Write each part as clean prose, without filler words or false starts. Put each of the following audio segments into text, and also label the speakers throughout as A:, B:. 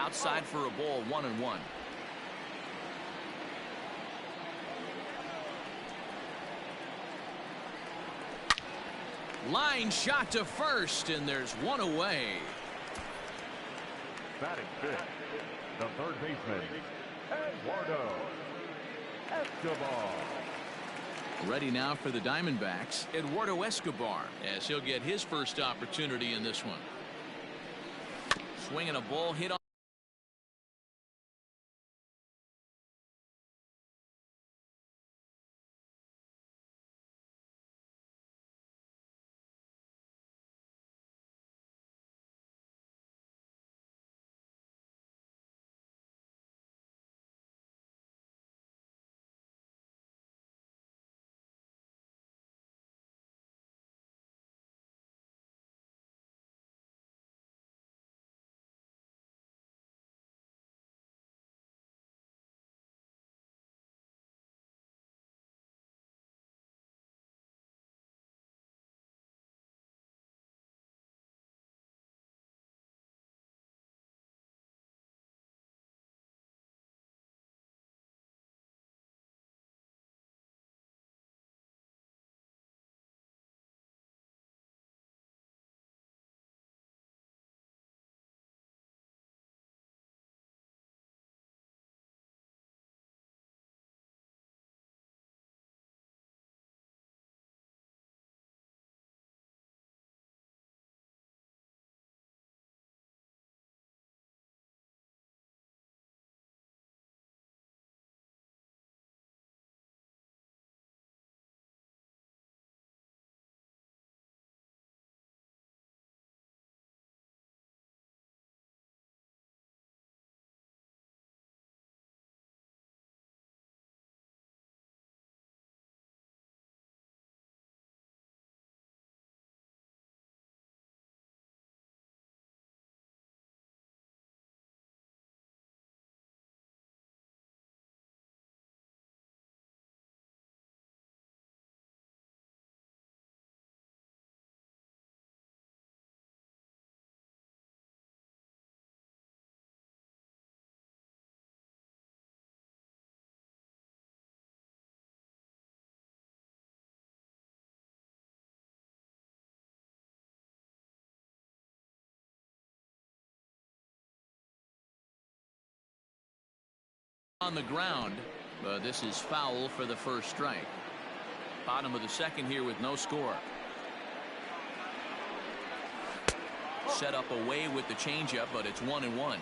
A: Outside for a ball, 1-1. Line shot to first, and there's one away.
B: Batting fifth, the third baseman, Eduardo Escobar.
A: Ready now for the Diamondbacks, Eduardo Escobar, as he'll get his first opportunity in this one. Swinging a ball hit on. On the ground, but this is foul for the first strike. Bottom of the second here with no score. Set up away with the changeup, but it's 1-1.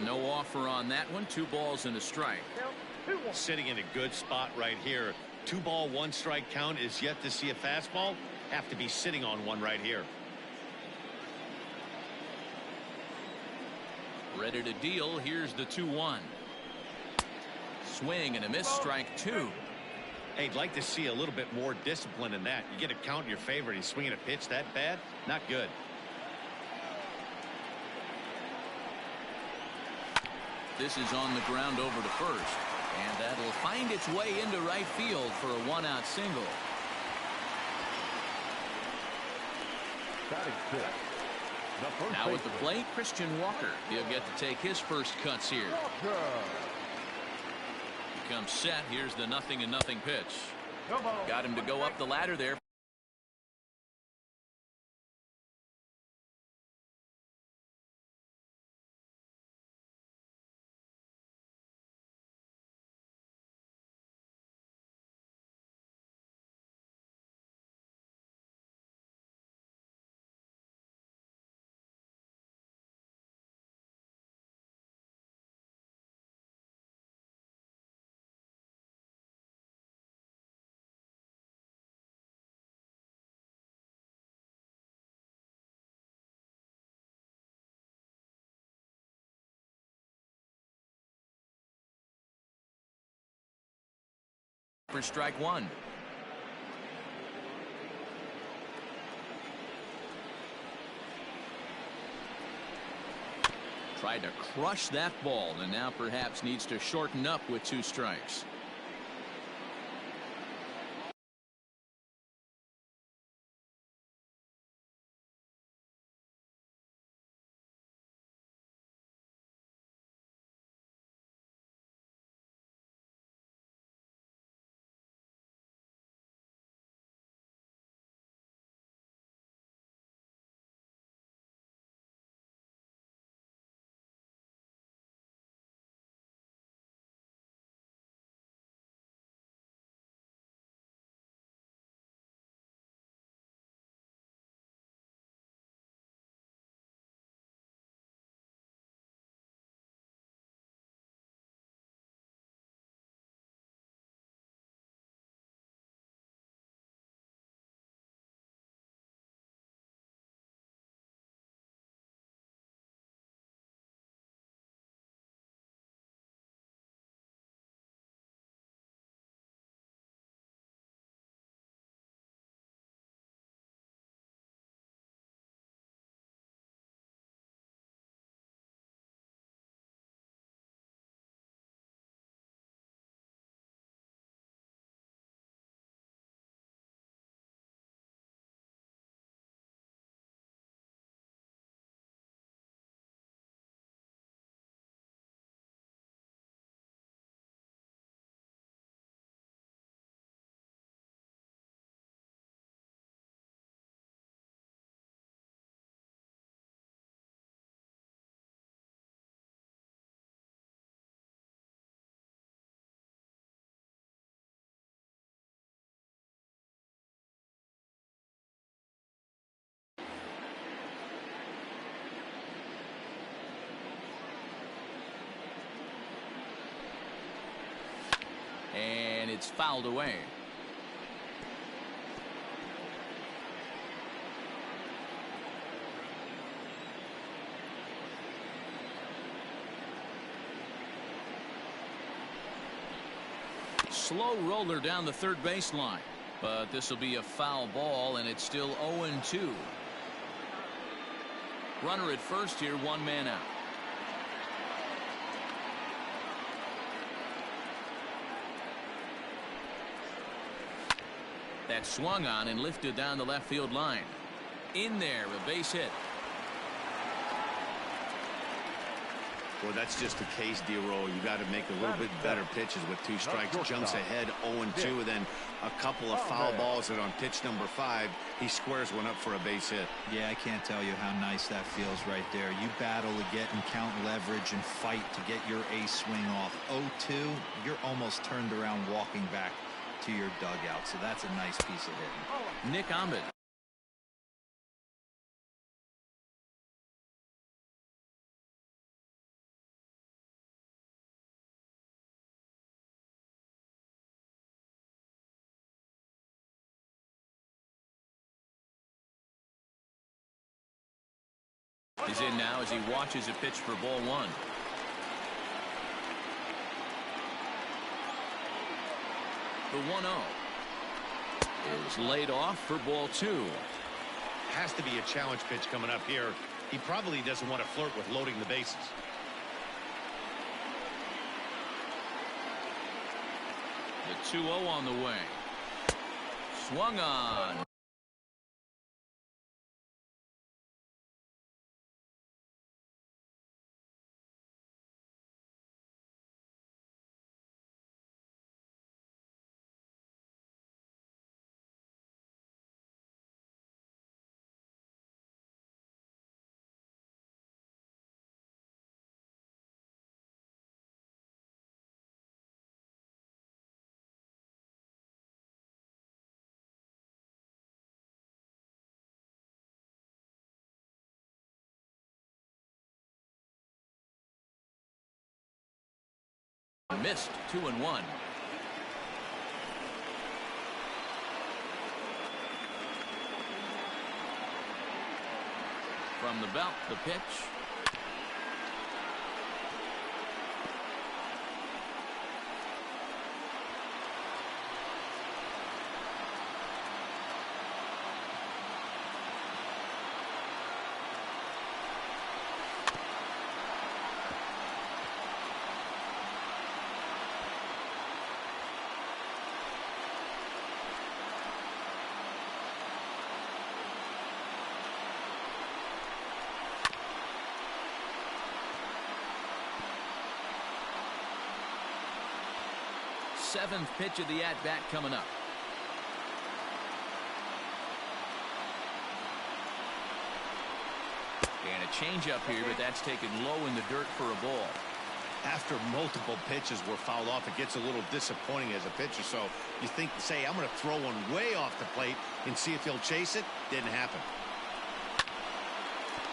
A: No offer on that one. 2 balls and a strike.
C: Sitting in a good spot right here. 2 ball, 1 strike count is yet to see a fastball. Have to be sitting on one right here.
A: Ready to deal. Here's the 2-1. Swing and a miss. Strike 2.
C: Hey, I'd like to see a little bit more discipline in that. You get a count in your favor. He's swinging a pitch that bad. Not good.
A: This is on the ground over to first, and that'll find its way into right field for a 1-out single.
B: Batting fifth, the first
A: Now at the
B: baseman,
A: plate, Christian Walker. He'll get to take his first cuts here.
B: Walker.
A: He comes set. Here's the 0-0 pitch.
B: Come on.
A: Got him to go up the ladder there. For strike 1. Tried to crush that ball, and now perhaps needs to shorten up with 2 strikes. It's fouled away. Slow roller down the third baseline, but this will be a foul ball, and it's still 0-2. Runner at first here, one man out. That swung on and lifted down the left field line. In there, a base hit.
C: Well, that's just the case, D-Roll. You got to make a little bit better pitches with 2 strikes. Jumps ahead 0-2, and then a couple of foul balls, and on pitch number 5, he squares one up for a base hit.
D: Yeah, I can't tell you how nice that feels right there. You battle to get and count leverage and fight to get your ace swing off. 0-2, you're almost turned around walking back to your dugout, so that's a nice piece of hitting.
A: Nick Ahmed. He's in now as he watches a pitch for ball 1. The 1-0 is laid off for ball 2.
C: Has to be a challenge pitch coming up here. He probably doesn't want to flirt with loading the bases.
A: The 2-0 on the way. Swung on. Missed. 2-1. From the belt, the pitch. Seventh pitch of the at-bat coming up. And a changeup here, but that's taken low in the dirt for a ball.
C: After multiple pitches were fouled off, it gets a little disappointing as a pitcher. So you think, say, I'm going to throw one way off the plate and see if he'll chase it. Didn't happen.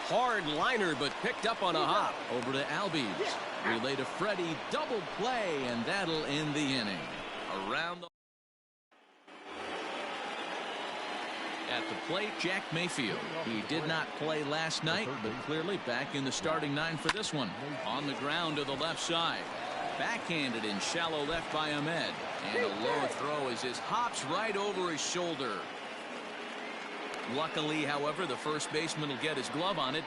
A: Hard liner, but picked up on a hop. Over to Albies. Relay to Freddie. Double play, and that'll end the inning. Around the... At the plate, Jack Mayfield. He did not play last night, but clearly back in the starting 9 for this one. On the ground to the left side. Backhanded in shallow left by Ahmed. And a low throw as his hops right over his shoulder. Luckily, however, the first baseman will get his glove on it.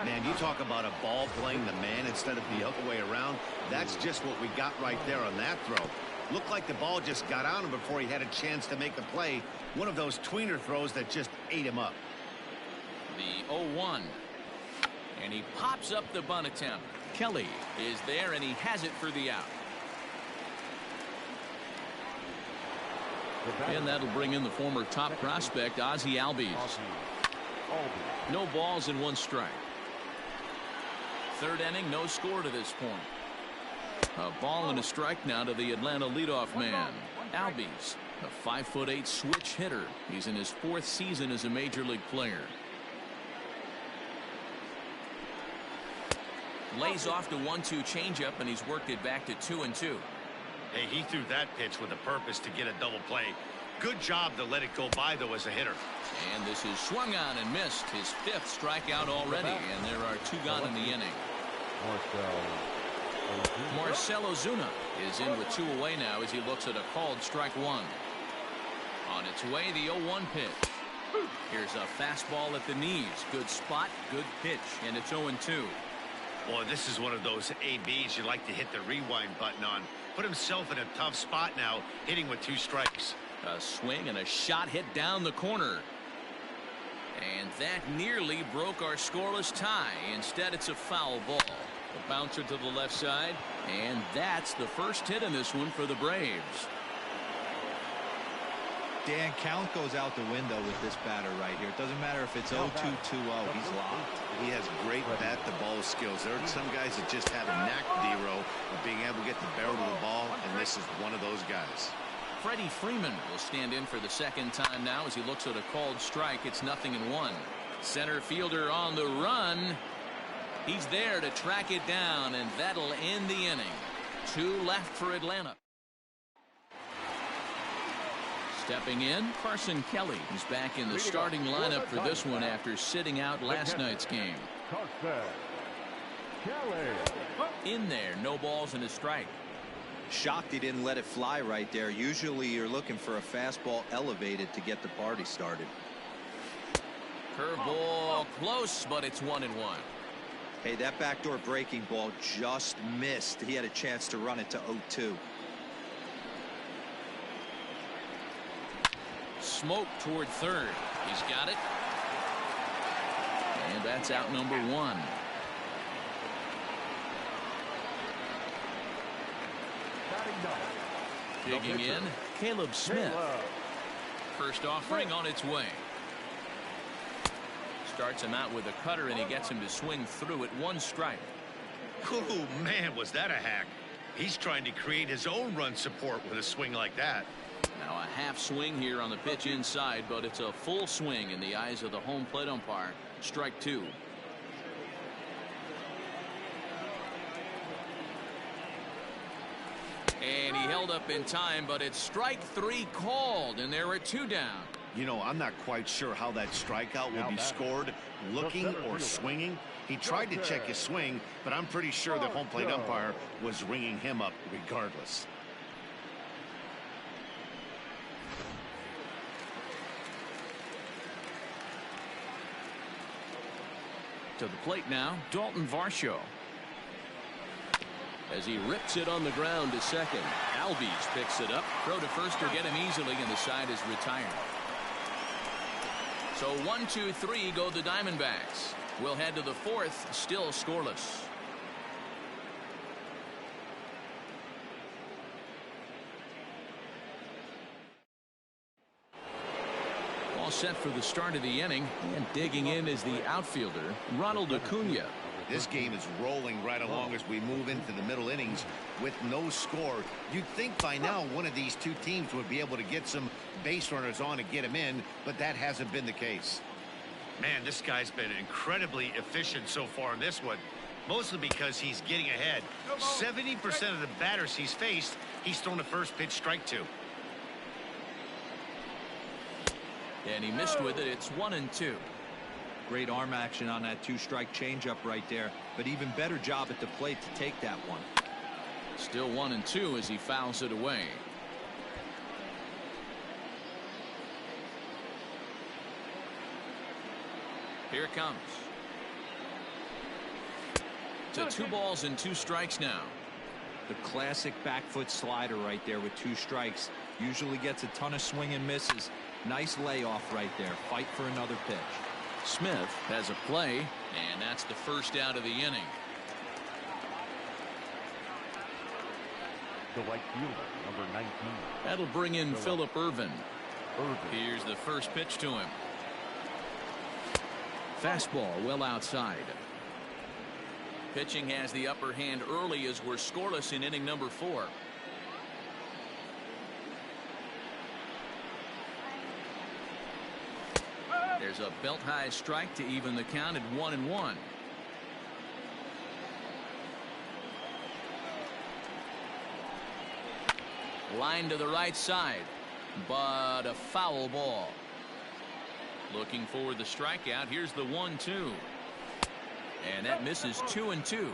C: Man, you talk about a ball playing the man instead of the other way around. That's just what we got right there on that throw. Looked like the ball just got on him before he had a chance to make a play. One of those tweener throws that just ate him up.
A: The 0-1. And he pops up the bunt attempt. Kelly is there, and he has it for the out. And that'll bring in the former top prospect, Ozzie Albies. No balls and 1 strike. Third inning, no score to this point. A ball and a strike now to the Atlanta leadoff man. Albies, a 5'8" switch hitter. He's in his 4th season as a major league player. Lays off the 1-2 changeup, and he's worked it back to 2-2.
C: Hey, he threw that pitch with a purpose to get a double play. Good job to let it go by, though, as a hitter.
A: And this is swung on and missed. His 5th strikeout already, and there are 2 gone in the inning. Marcell Ozuna is in with 2 away now as he looks at a called strike 1. On its way, the 0-1 pitch. Here's a fastball at the knees. Good spot, good pitch, and it's 0-2.
C: Boy, this is one of those ABs you like to hit the rewind button on. Put himself in a tough spot now, hitting with 2 strikes.
A: A swing and a shot hit down the corner. And that nearly broke our scoreless tie. Instead, it's a foul ball. A bouncer to the left side, and that's the first hit in this one for the Braves.
D: Dan, count goes out the window with this batter right here. It doesn't matter if it's 0-2, 2-0. He's locked.
C: He has great bat-to-ball skills. There are some guys that just have a knack, D-Row, of being able to get the barrel of the ball, and this is one of those guys.
A: Freddie Freeman will stand in for the 2nd time now as he looks at a called strike. It's 0-1. Center fielder on the run. He's there to track it down, and that'll end the inning. 2 left for Atlanta. Stepping in, Carson Kelly is back in the starting lineup for this one after sitting out last night's game. In there, no balls and a strike.
D: Shocked he didn't let it fly right there. Usually you're looking for a fastball elevated to get the party started.
A: Curveball close, but it's 1-1.
D: Hey, that backdoor breaking ball just missed. He had a chance to run it to 0-2.
A: Smoke toward third. He's got it. And that's out number 1. Digging in, Caleb Smith. First offering on its way. Starts him out with a cutter, and he gets him to swing through it. 1 strike.
C: Oh, man, was that a hack. He's trying to create his own run support with a swing like that.
A: Now a half swing here on the pitch inside, but it's a full swing in the eyes of the home plate umpire. Strike 2. And he held up in time, but it's strike 3 called, and there are 2 down.
C: You know, I'm not quite sure how that strikeout will be scored, looking or swinging. He tried to check his swing, but I'm pretty sure the home plate umpire was ringing him up regardless.
A: To the plate now, Dalton Varsho. As he rips it on the ground to second. Albies picks it up. Throw to first will get him easily, and the side is retired. So 1, 2, 3 go the Diamondbacks. We'll head to the 4th, still scoreless. All set for the start of the inning, and digging in is the outfielder, Ronald Acuna.
C: This game is rolling right along as we move into the middle innings with no score. You'd think by now one of these 2 teams would be able to get some base runners on and get them in, but that hasn't been the case. Man, this guy's been incredibly efficient so far in this one, mostly because he's getting ahead. 70% of the batters he's faced, he's thrown the first pitch strike to.
A: And he missed with it. It's 1-2.
D: Great arm action on that 2-strike changeup right there, but even better job at the plate to take that one.
A: Still 1-2 as he fouls it away. Here it comes. To 2 balls and 2 strikes now.
D: The classic back foot slider right there with 2 strikes. Usually gets a ton of swing and misses. Nice layoff right there. Fight for another pitch.
A: Smith has a play, and that's the first out of the inning.
B: The right fielder, number 19.
A: That'll bring in Phillip Ervin. Here's the first pitch to him. Fastball well outside. Pitching has the upper hand early as we're scoreless in inning number 4. There's a belt-high strike to even the count at 1-1. Line to the right side, but a foul ball. Looking for the strikeout. Here's the 1-2. And that misses 2-2.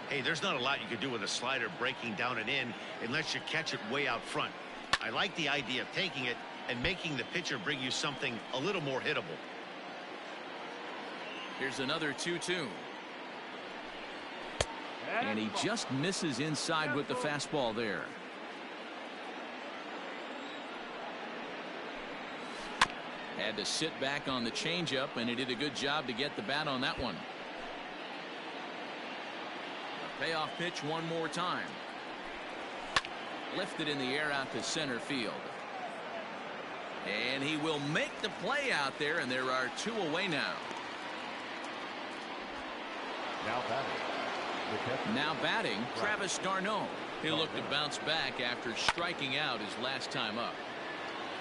C: Hey, there's not a lot you can do with a slider breaking down and in unless you catch it way out front. I like the idea of taking it and making the pitcher bring you something a little more hittable.
A: Here's another 2-2. And he just misses inside with the fastball there. Had to sit back on the changeup, and he did a good job to get the bat on that one. Payoff pitch one more time. Lifted in the air out to center field. And he will make the play out there, and there are 2 away now. Now batting, Travis d'Arnaud. He'll look to bounce back after striking out his last time up.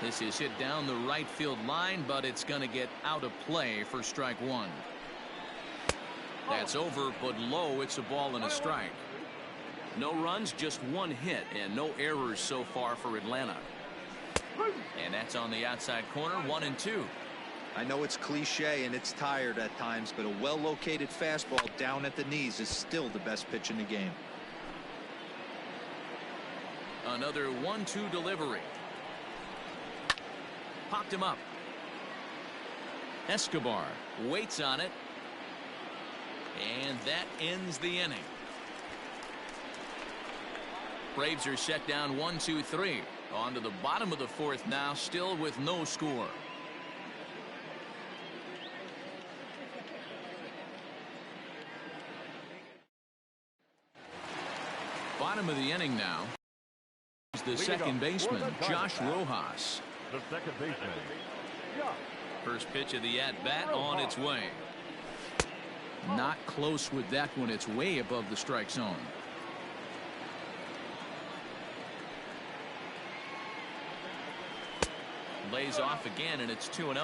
A: This is hit down the right field line, but it's going to get out of play for strike 1. That's over, but low. It's a ball and a strike. No runs, just 1 hit, and no errors so far for Atlanta. And that's on the outside corner, 1-2.
D: I know it's cliche and it's tired at times, but a well-located fastball down at the knees is still the best pitch in the game.
A: Another 1-2 delivery. Popped him up. Escobar waits on it. And that ends the inning. Braves are set down 1-2-3. On to the bottom of the 4th now, still with no score. Bottom of the inning now is the second baseman, Josh Rojas.
B: The second baseman.
A: First pitch of the at-bat on its way. Not close with that one. It's way above the strike zone. Lays off again, and it's 2-0.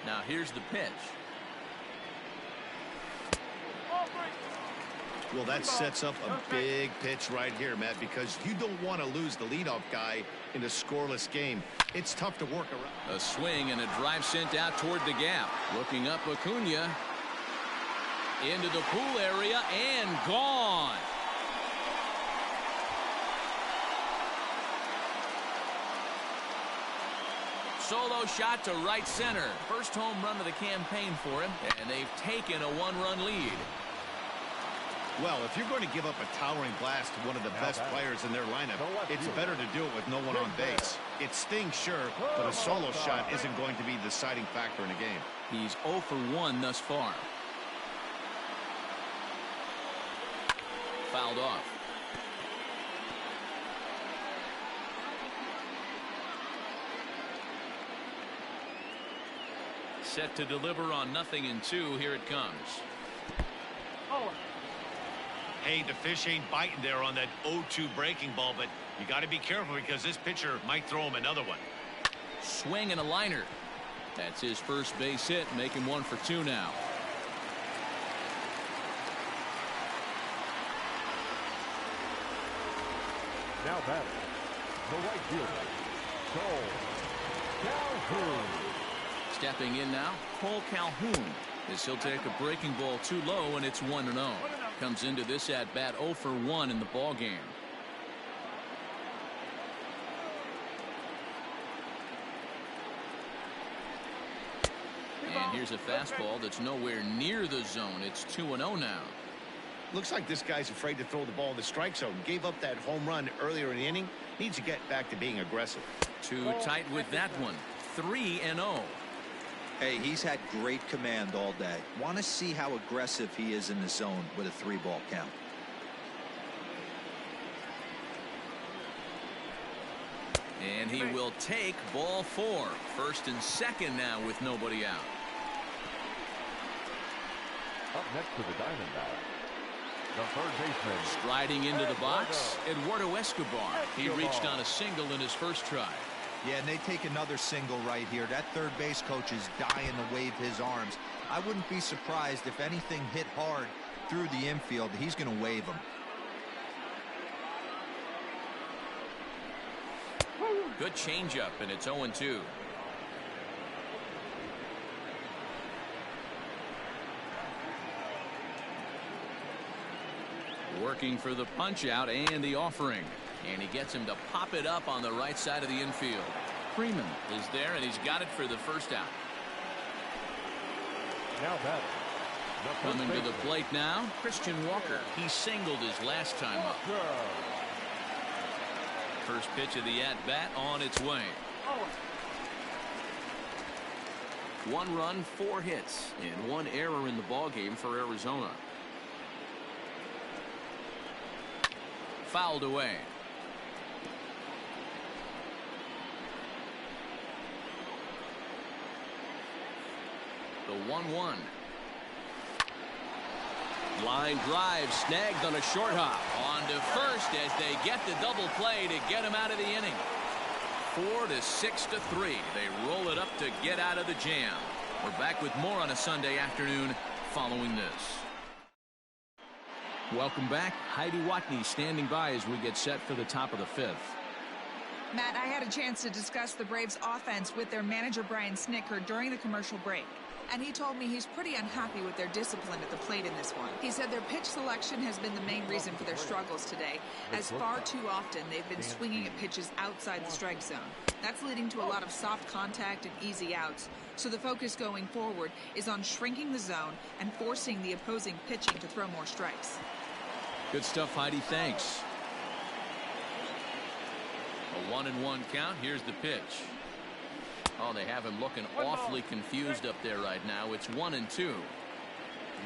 A: Now here's the pitch.
C: Well, that sets up a big pitch right here, Matt, because you don't want to lose the leadoff guy in a scoreless game. It's tough to work around.
A: A swing and a drive sent out toward the gap. Looking up, Acuna into the pool area and gone. Solo shot to right center. First home run of the campaign for him, and they've taken a 1-run lead.
C: Well, if you're going to give up a towering blast to one of the best players in their lineup, it's better to do it with no one on base. It stings, sure, but a solo shot isn't going to be the deciding factor in a game.
A: He's 0 for 1 thus far. Fouled off. Set to deliver on 0-2. Here it comes.
C: Hey, the fish ain't biting there on that 0-2 breaking ball, but you got to be careful because this pitcher might throw him another one.
A: Swing and a liner. That's his first base hit, make him 1 for 2 now.
B: Now batting, the right fielder, Cole Calhoun.
A: Stepping in now, Cole Calhoun, as he'll take a breaking ball too low, and it's 1-0. Comes into this at bat 0 for 1 in the ball game. And here's a fastball that's nowhere near the zone. It's 2-0 now.
C: Looks like this guy's afraid to throw the ball in the strike zone. Gave up that home run earlier in the inning. Needs to get back to being aggressive.
A: Too tight with that one. 3-0.
D: Hey, he's had great command all day. Want to see how aggressive he is in the zone with a 3-ball count.
A: And he will take ball 4. First and second now with nobody out.
B: Up next to the Diamondbacks, the third baseman.
A: Striding into the box, Eduardo Escobar. He reached on a single in his first try.
D: Yeah, and they take another single right here. That third base coach is dying to wave his arms. I wouldn't be surprised if anything hit hard through the infield. He's going to wave them.
A: Good changeup, and it's 0-2. Working for the punch out and the offering. And he gets him to pop it up on the right side of the infield. Freeman is there, and he's got it for the first out.
B: Now batting.
A: Coming to the plate now, Christian Walker. He singled his last time up. First pitch of the at-bat on its way. 1 run, 4 hits, and 1 error in the ballgame for Arizona. Fouled away. The 1-1. Line drive snagged on a short hop. On to first as they get the double play to get him out of the inning. 4 to 6 to 3. They roll it up to get out of the jam. We're back with more on a Sunday afternoon following this. Welcome back. Heidi Watney standing by as we get set for the top of the 5th.
E: Matt, I had a chance to discuss the Braves offense with their manager Brian Snitker during the commercial break. And he told me he's pretty unhappy with their discipline at the plate in this one. He said their pitch selection has been the main reason for their struggles today, as far too often they've been swinging at pitches outside the strike zone. That's leading to a lot of soft contact and easy outs. So the focus going forward is on shrinking the zone and forcing the opposing pitching to throw more strikes.
A: Good stuff, Heidi. Thanks. A 1-1 count. Here's the pitch. Oh, they have him looking awfully confused up there right now. It's 1-2.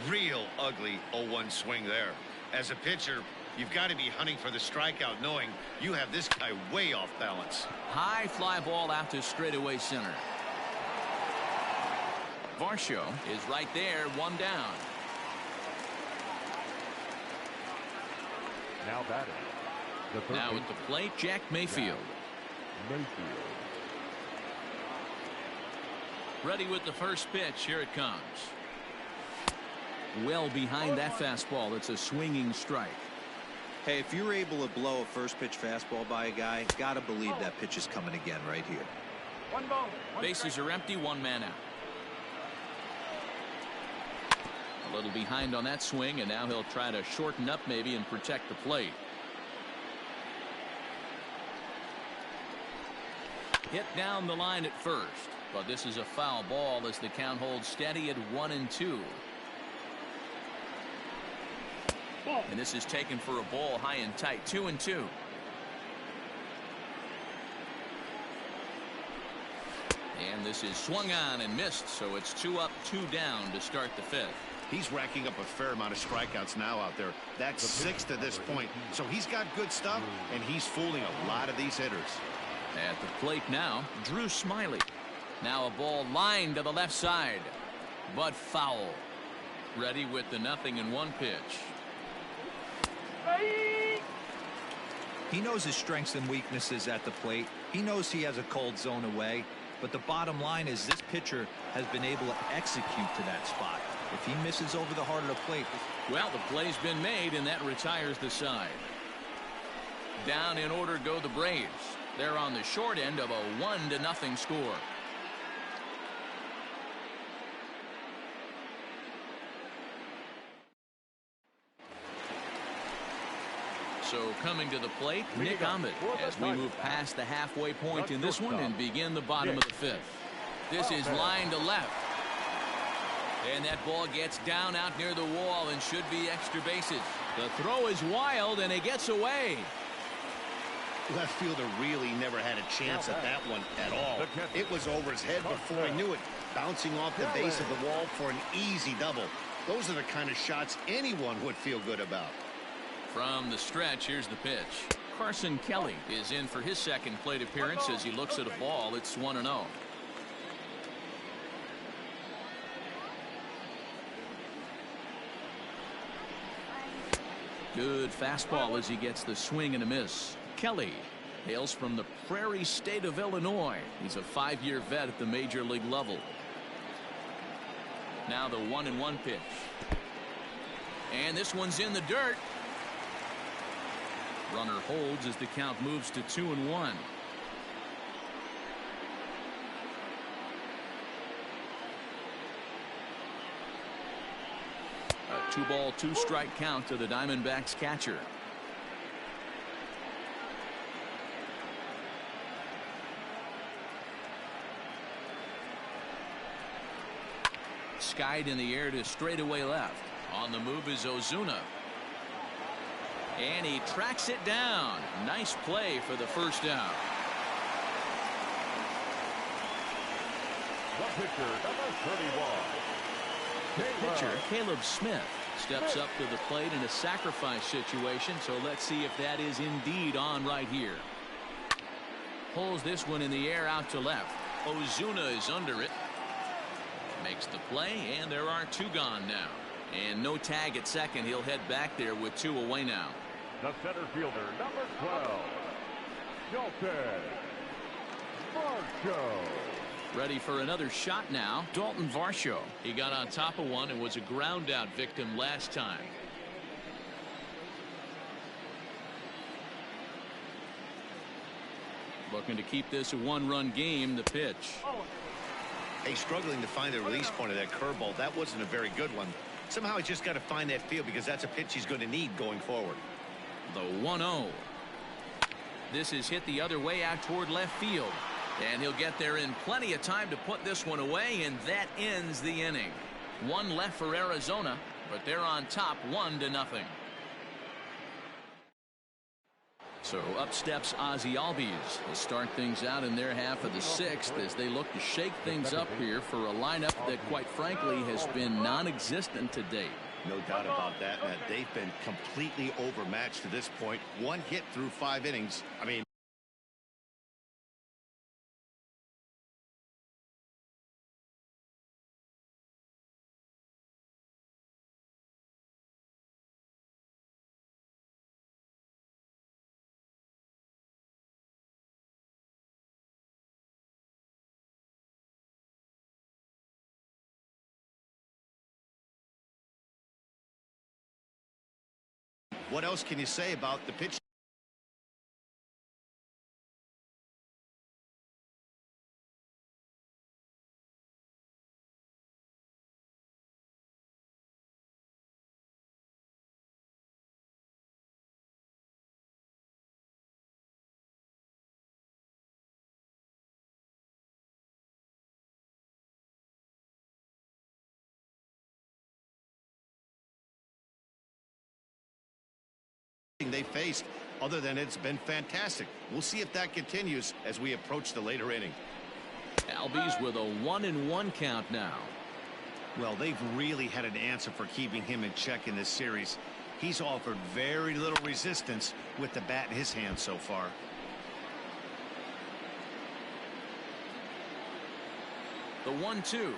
C: Real ugly 0-1 swing there. As a pitcher, you've got to be hunting for the strikeout, knowing you have this guy way off balance.
A: High fly ball out to straightaway center. Varsho is right there, 1 down.
B: Now batting.
A: Now at the plate, Jack Mayfield. Ready with the first pitch. Here it comes. Well behind that fastball. It's a swinging strike.
D: Hey, if you're able to blow a first pitch fastball by a guy, gotta believe that pitch is coming again right here.
A: Bases are empty, 1 man out. A little behind on that swing, and now he'll try to shorten up maybe and protect the plate. Hit down the line at first, but this is a foul ball as the count holds steady at 1-2. And this is taken for a ball high and tight, 2-2. And this is swung on and missed, so it's 2 up, 2 down to start the 5th.
C: He's racking up a fair amount of strikeouts now out there. That's 6 to this point. So he's got good stuff, and he's fooling a lot of these hitters.
A: At the plate now, Drew Smiley. Now a ball lined to the left side, but foul. Ready with the 0-1 pitch.
D: He knows his strengths and weaknesses at the plate. He knows he has a cold zone away. But the bottom line is this pitcher has been able to execute to that spot. If he misses over the heart of the plate.
A: Well, the play's been made, and that retires the side. Down in order go the Braves. They're on the short end of a 1-0 score. So coming to the plate, Nick Ahmed, as we move past the halfway point in this one and begin the bottom of the 5th. This is line to left. And that ball gets down out near the wall and should be extra bases. The throw is wild, and it gets away.
C: Left fielder really never had a chance at that one at all. It was over his head before he knew it, bouncing off the base of the wall for an easy double. Those are the kind of shots anyone would feel good about.
A: From the stretch, here's the pitch. Carson Kelly is in for his second plate appearance as he looks at a ball. It's 1-0. Good fastball as he gets the swing and a miss. Kelly hails from the Prairie State of Illinois. He's a 5-year vet at the major league level. Now the 1-1 pitch. And this one's in the dirt. Runner holds as the count moves to 2-1. 2-ball, 2-strike count to the Diamondbacks catcher. Skied in the air to straightaway left. On the move is Ozuna. And he tracks it down. Nice play for the first down.
B: The pitcher, number 31.
A: The pitcher, Caleb Smith, steps up to the plate in a sacrifice situation, so let's see if that is indeed on right here. Pulls this one in the air out to left. Ozuna is under it. Makes the play, and there are 2 gone now. And no tag at second. He'll head back there with 2 away now.
B: The center fielder, number 12, Dalton Varsho.
A: Ready for another shot now. Dalton Varsho. He got on top of one and was a ground out victim last time. Looking to keep this a 1-run game. The pitch.
C: Hey, struggling to find the release point of that curveball. That wasn't a very good one. Somehow he's just got to find that feel because that's a pitch he's going to need going forward.
A: The 1-0. This is hit the other way out toward left field. And he'll get there in plenty of time to put this one away, and that ends the inning. 1 left for Arizona, but they're on top 1-0. So up steps Ozzie Albies to start things out in their half of the 6th as they look to shake things up here for a lineup that, quite frankly, has been non-existent to date.
C: No doubt about that. They've been completely overmatched to this point. 1 hit through 5 innings. I mean, what else can you say about the pitch? They faced, other than it's been fantastic. We'll see if that continues as we approach the later inning.
A: Albies with a 1-1 count now.
C: Well, they've really had an answer for keeping him in check in this series. He's offered very little resistance with the bat in his hand so far.
A: The 1-2.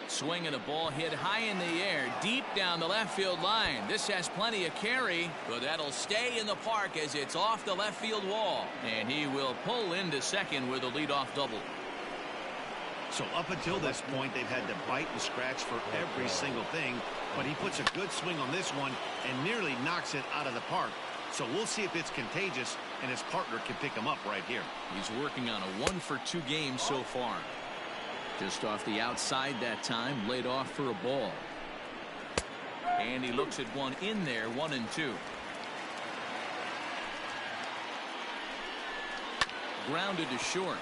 A: Swing and a ball hit high in the air, deep down the left field line. This has plenty of carry, but that'll stay in the park as it's off the left field wall. And he will pull into second with a leadoff double.
C: So up until this point, they've had to bite and scratch for every single thing, but he puts a good swing on this one and nearly knocks it out of the park. So we'll see if it's contagious and his partner can pick him up right here.
A: He's working on a 1-for-2 game so far. Just off the outside that time, laid off for a ball. And he looks at one in there, 1-2. Grounded to short.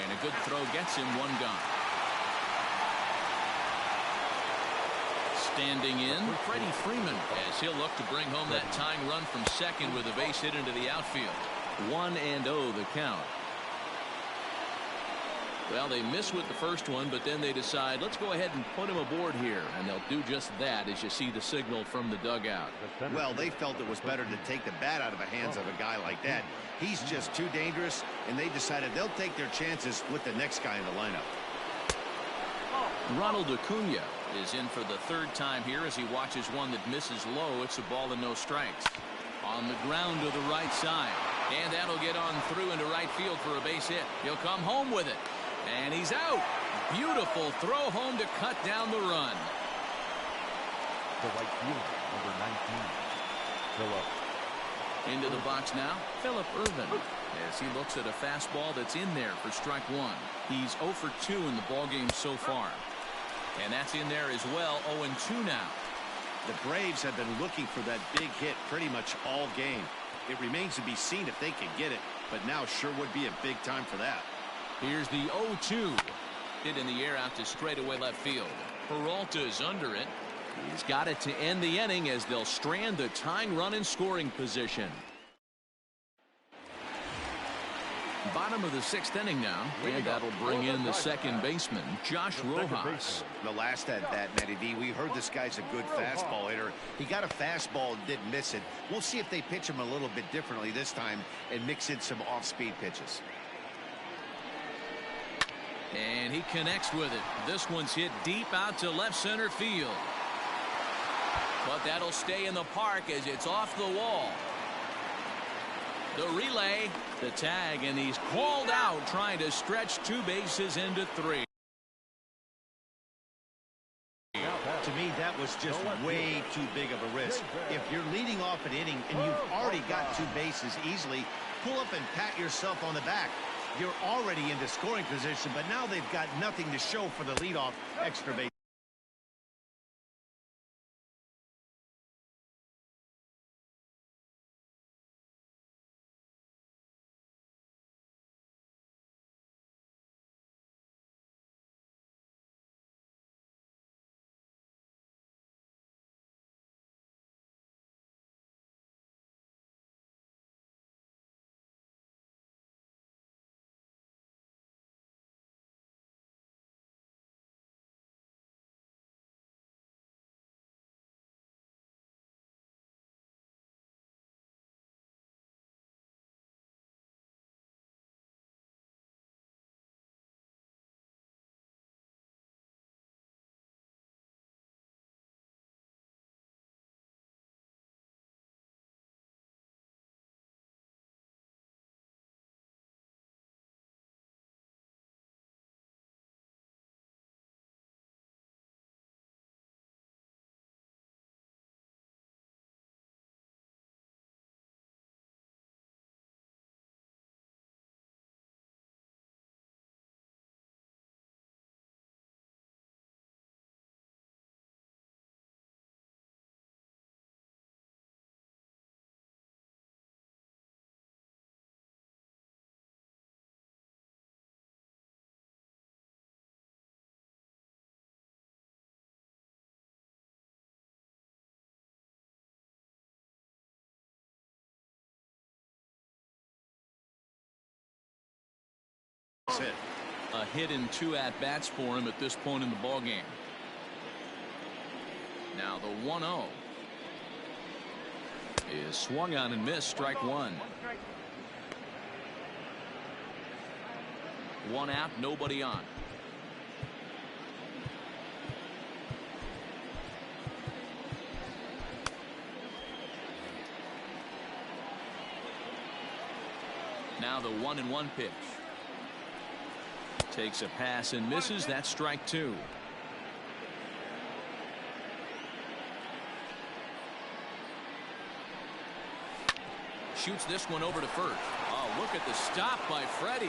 A: And a good throw gets him, 1 gone. Standing in, Freddie Freeman, as he'll look to bring home that tying run from second with a base hit into the outfield. 1-0 the count. Well, they miss with the first one, but then they decide, let's go ahead and put him aboard here. And they'll do just that as you see the signal from the dugout.
C: Well, they felt it was better to take the bat out of the hands of a guy like that. He's just too dangerous, and they decided they'll take their chances with the next guy in the lineup.
A: Ronald Acuna is in for the 3rd time here as he watches one that misses low. It's a ball and no strikes. On the ground to the right side. And that'll get on through into right field for a base hit. He'll come home with it. And he's out. Beautiful throw home to cut down the run.
B: The right fielder, number 19, Philip
A: Into the box now, Phillip Ervin, as he looks at a fastball that's in there for strike one. He's 0 for 2 in the ballgame so far. And that's in there as well, 0-2 now.
C: The Braves have been looking for that big hit pretty much all game. It remains to be seen if they can get it, but now sure would be a big time for that.
A: Here's the 0-2. Hit in the air out to straightaway left field. Peralta's under it. He's got it to end the inning as they'll strand the tying run in scoring position. Bottom of the 6th inning now, and that'll bring in the second baseman, Josh Rojas.
C: The last at bat, Matty V, we heard this guy's a good fastball hitter. He got a fastball and didn't miss it. We'll see if they pitch him a little bit differently this time and mix in some off-speed pitches.
A: And he connects with it. This one's hit deep out to left center field. But that'll stay in the park as it's off the wall. The relay, the tag, and he's called out trying to stretch 2 bases into 3.
C: To me, that was just way too big of a risk. If you're leading off an inning and you've already got 2 bases easily, pull up and pat yourself on the back. You're already into scoring position, but now they've got nothing to show for the leadoff extra base. Hit.
A: A hit in 2 at-bats for him at this point in the ballgame. Now the 1-0 is swung on and missed, strike 1. 1 out, nobody on. Now the 1-1 pitch. Takes a pass and misses. That's strike 2. Shoots this one over to first. Oh, look at the stop by Freddie.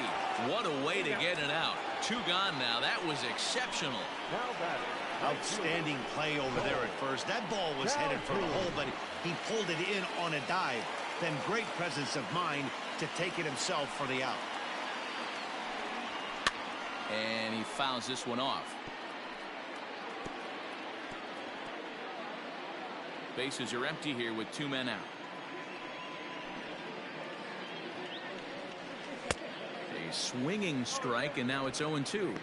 A: What a way to get it out. 2 gone now. That was exceptional.
C: Outstanding play over there at first. That ball was headed for the hole, but he pulled it in on a dive. Then great presence of mind to take it himself for the out.
A: And he fouls this one off. Bases are empty here with 2 men out. A swinging strike, and now it's 0-2.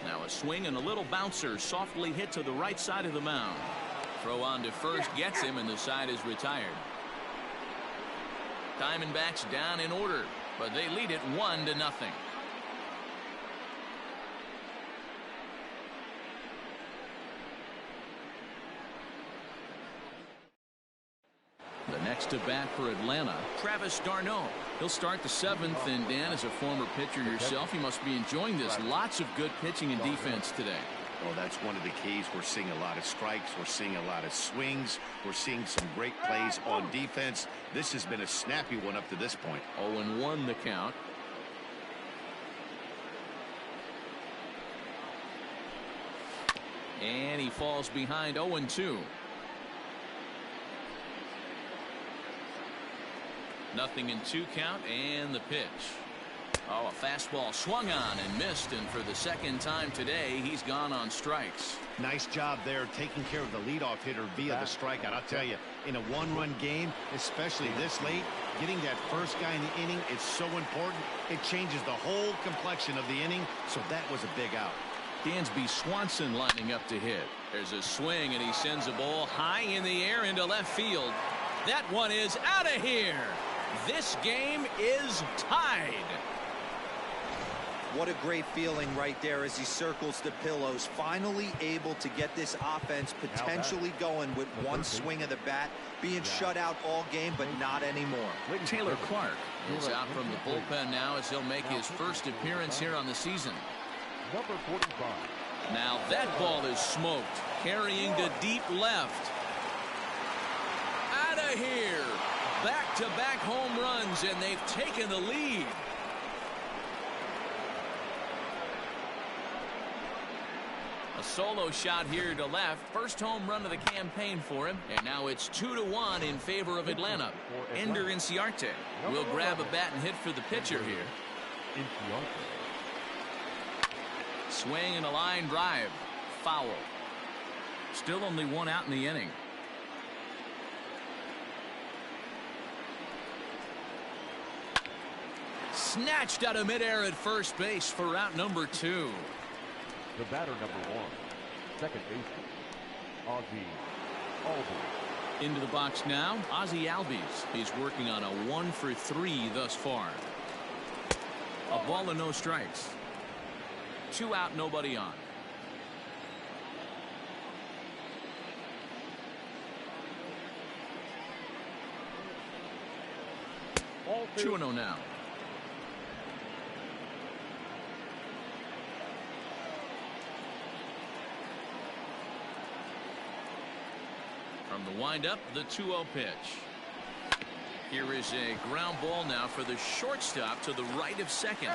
A: Now a swing and a little bouncer softly hit to the right side of the mound. Throw on to first gets him, and the side is retired. Diamondbacks down in order, but they lead it 1-0. The Next to bat for Atlanta, Travis d'Arnaud. He'll start the 7th, and Dan, as a former pitcher yourself, you must be enjoying this. Lots of good pitching and defense today.
C: Oh, that's one of the keys. We're seeing a lot of strikes. We're seeing a lot of swings. We're seeing some great plays on defense. This has been a snappy one up to this point.
A: 0-1 the count. And he falls behind 0-2. Nothing in 2 count, and the pitch. Oh, a fastball swung on and missed, and for the 2nd time today, he's gone on strikes.
C: Nice job there taking care of the leadoff hitter via the strikeout. I'll tell you, in a one-run game, especially this late, getting that first guy in the inning is so important. It changes the whole complexion of the inning, so that was a big out.
A: Dansby Swanson lining up to hit. There's a swing, and he sends a ball high in the air into left field. That one is out of here. This game is tied.
D: What a great feeling right there as he circles the pillows. Finally able to get this offense potentially going with one swing of the bat. Being shut out all game, but not anymore.
A: Taylor Clark is out from the bullpen now as he'll make his first appearance here on the season.
B: Number 45.
A: Now that ball is smoked, carrying to deep left. Out of here. Back-to-back home runs, and they've taken the lead. A solo shot here to left. First home run of the campaign for him. And now it's 2-1 in favor of Atlanta. Ender Inciarte will grab a bat and hit for the pitcher here. Swing and a line drive. Foul. Still only 1 out in the inning. Snatched out of midair at first base for out number 2.
B: The batter number 1, second baseman, Ozzie Albies.
A: Into the box now, Ozzie Albies. He's working on a 1 for 3 thus far. A ball and no strikes. 2 out, nobody on.
B: All
A: 2-0 now. From the windup, the 2-0 pitch. Here is a ground ball now for the shortstop to the right of second.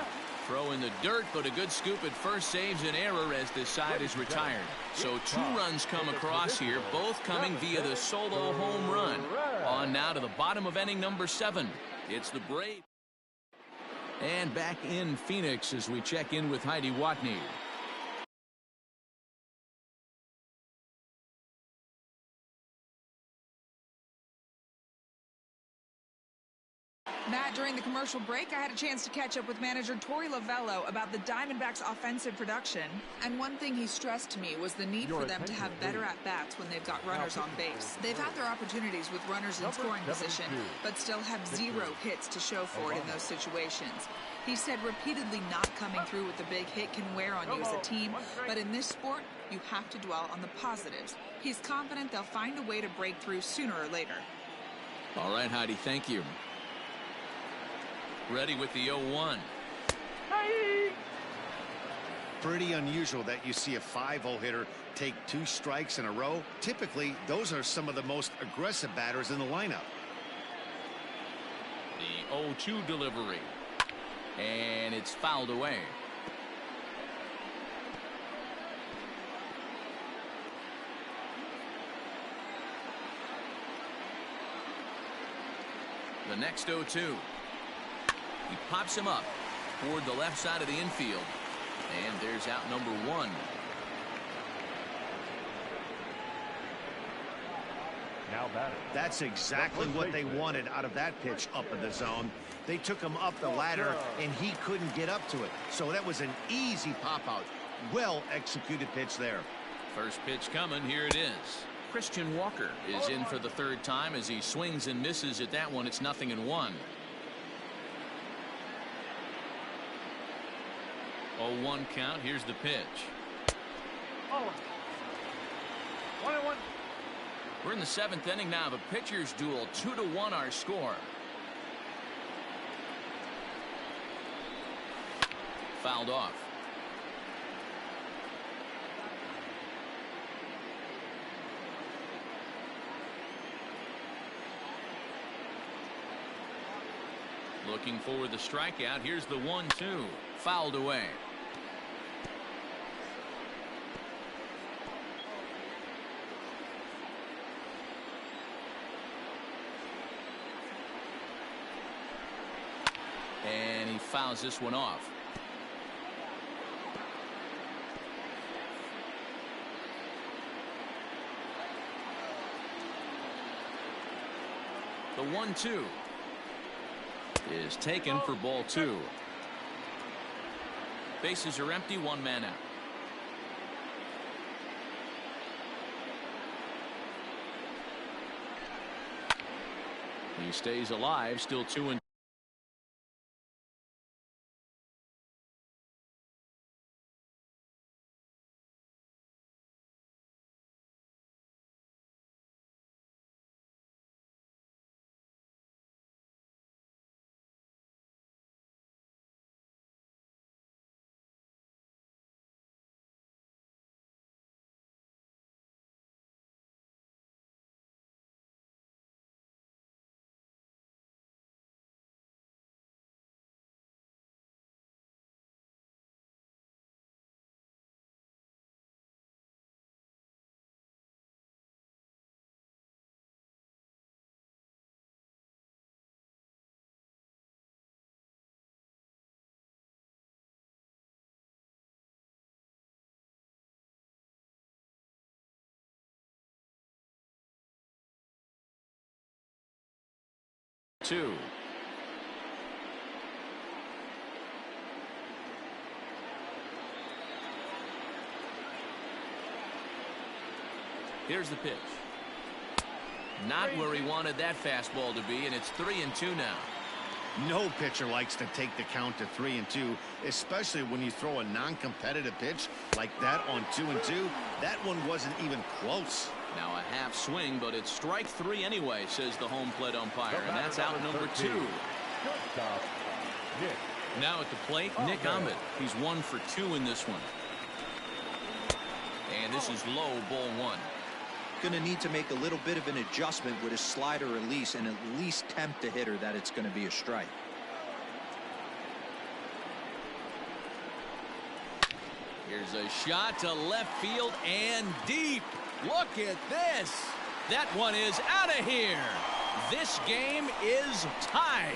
A: Throw in the dirt, but a good scoop at first saves an error as the side is retired. So 2 runs come across here, both coming via the solo home run. On now to the bottom of inning number 7. It's the Braves. And back in Phoenix as we check in with Heidi Watney.
E: Matt, during the commercial break, I had a chance to catch up with manager Torey Lovello about the Diamondbacks' offensive production. And one thing he stressed to me was the need for them to have better at-bats when they've got runners on base. They've had their opportunities with runners in scoring position, but still have 0 hits to show for it in those situations. He said repeatedly not coming through with the big hit can wear on you as a team, but in this sport, you have to dwell on the positives. He's confident they'll find a way to break through sooner or later.
A: All right, Heidi, thank you. Ready with the 0-1.
C: Pretty unusual that you see a 5-0 hitter take 2 strikes in a row. Typically, those are some of the most aggressive batters in the lineup.
A: The 0-2 delivery. And it's fouled away. The next 0-2. He pops him up toward the left side of the infield. And there's out number 1.
B: Now batting.
C: That's exactly what they wanted out of that pitch up in the zone. They took him up the ladder, and he couldn't get up to it. So that was an easy pop-out. Well-executed pitch there.
A: First pitch coming. Here it is. Christian Walker is in for the 3rd time as he swings and misses at that one. It's 0-1. 0-1 count. Here's the pitch.
B: 1-1.
A: We're in the 7th inning now. The pitchers duel, 2-1 our score. Fouled off. Looking for the strikeout. Here's the 1-2. Fouled away. And he fouls this one off. The 1-2 is taken for ball 2. Bases are empty, 1 man out. He stays alive, still 2-2. Two. Here's the pitch. Not where he wanted that fastball to be, and it's 3-2 now.
C: No pitcher likes to take the count to 3-2, especially when you throw a non-competitive pitch like that on 2-2. That one wasn't even close.
A: Now a half swing, but it's strike 3 anyway, says the home plate umpire, and that's out number 2. Now at the plate, Nick Ahmed. He's 1 for 2 in this one. And this is low, ball 1.
D: Going to need to make a little bit of an adjustment with his slider release and at least tempt the hitter that it's going to be a strike.
A: Here's a shot to left field and deep. Look at this. That one is out of here. This game is tied.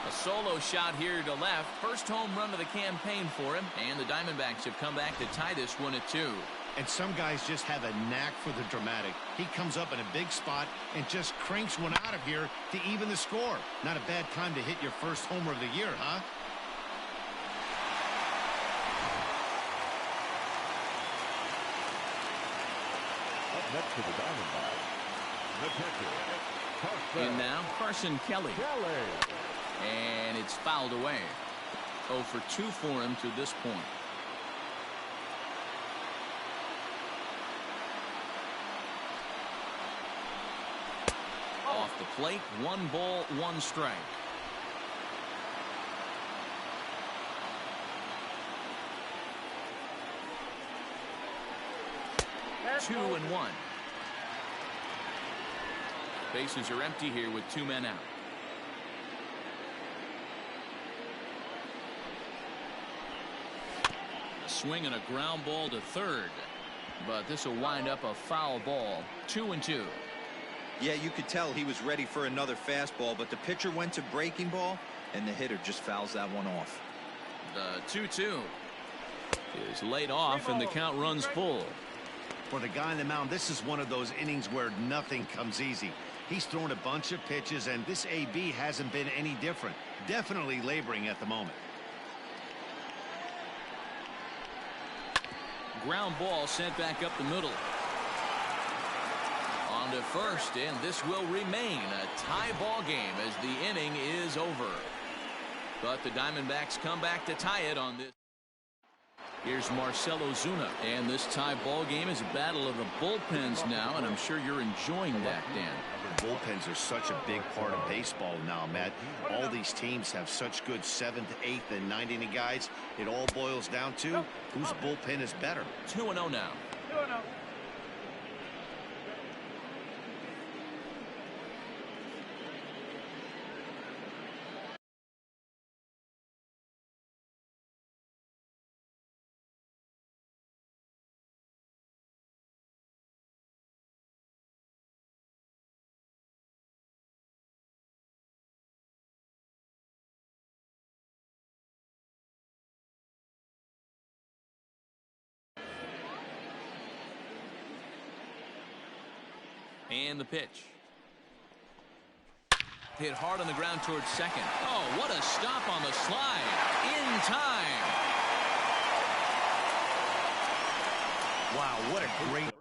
A: A solo shot here to left. First home run of the campaign for him. And the Diamondbacks have come back to tie this one at 2.
C: And some guys just have a knack for the dramatic. He comes up in a big spot and just cranks one out of here to even the score. Not a bad time to hit your first homer of the year, huh?
B: Up next to the Diamondbacks, the pitcher,
A: And now Carson Kelly. And it's fouled away. 0 for 2 for him to this point. Off the plate, 1 ball, 1 strike. That's 2-1. Bases are empty here with 2 men out. A swing and a ground ball to third. But this will wind up a foul ball. 2-2.
D: Yeah, you could tell he was ready for another fastball, but the pitcher went to breaking ball, and the hitter just fouls that one off.
A: The 2-2 is laid off, and the count runs full.
C: For the guy on the mound, this is one of those innings where nothing comes easy. He's thrown a bunch of pitches, and this AB hasn't been any different. Definitely laboring at the moment.
A: Ground ball sent back up the middle. On to first, and this will remain a tie ball game as the inning is over. But the Diamondbacks come back to tie it on this. Here's Marcell Ozuna. And this tie ball game is a battle of the bullpens now, and I'm sure you're enjoying that, Dan.
C: Bullpens are such a big part of baseball now, Matt. All these teams have such good 7th, 8th, and 9th inning guys. It all boils down to whose bullpen is better.
A: 2-0 now.
F: 2-0.
A: And the pitch. Hit hard on the ground towards second. Oh, what a stop on the slide. In time.
C: Wow, what a great...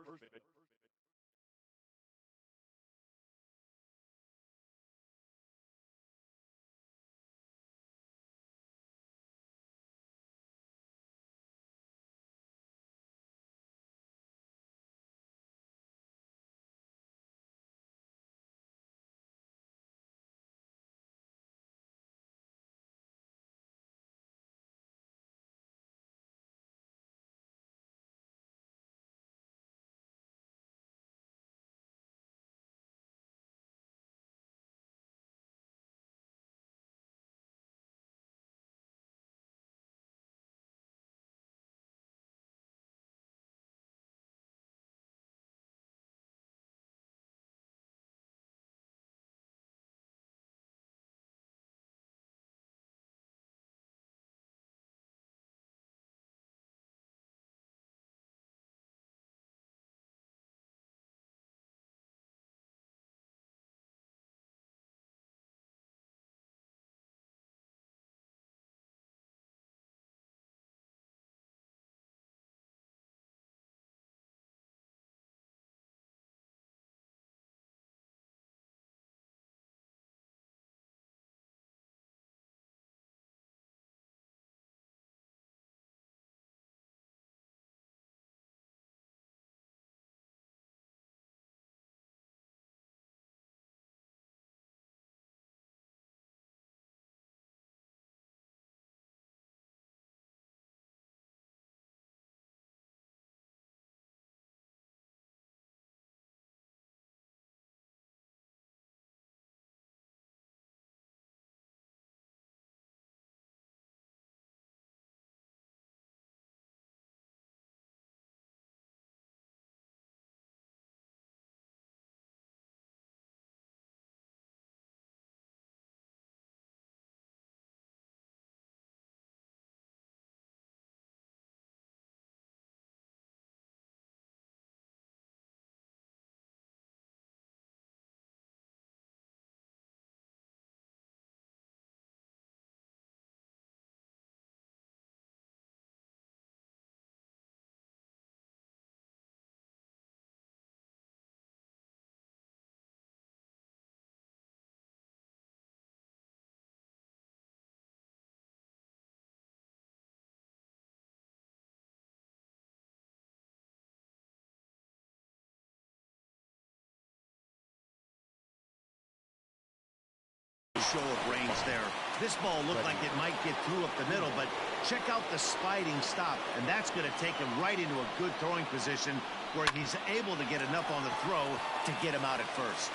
C: show of range there. This ball looked like it might get through up the middle, but check out the sliding stop, and that's going to take him right into a good throwing position where he's able to get enough on the throw to get him out at first.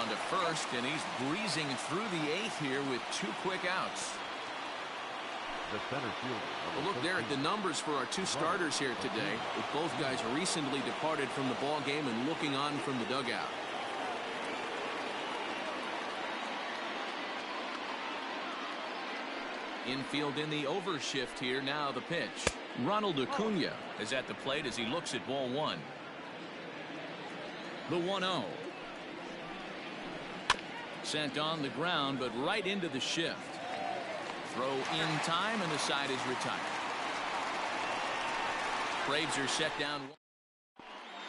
A: On to first, and he's breezing through the 8th here with 2 quick outs.
B: The center fielder.
A: Well, look there at the numbers for our 2 starters here today, with both guys recently departed from the ball game and looking on from the dugout. Infield in the overshift here. Now the pitch. Ronald Acuna is at the plate as he looks at ball 1. The 1-0. Sent on the ground, but right into the shift. Throw in time, and the side is retired. Braves are set down.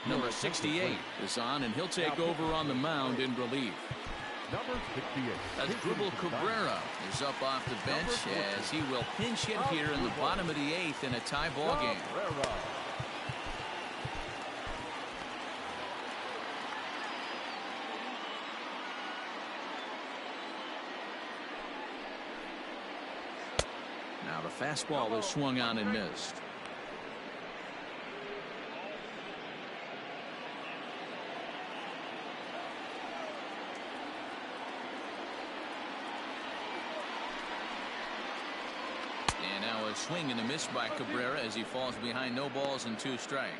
A: Number 68 is on, and he'll take over on the mound in relief.
B: Number 68.
A: Asdrubal Cabrera is up off the bench as he will pinch hit here in the bottom of the 8th in a tie ball game. Now the fastball is swung on and missed. And now a swing and a miss by Cabrera as he falls behind, no balls and 2 strikes.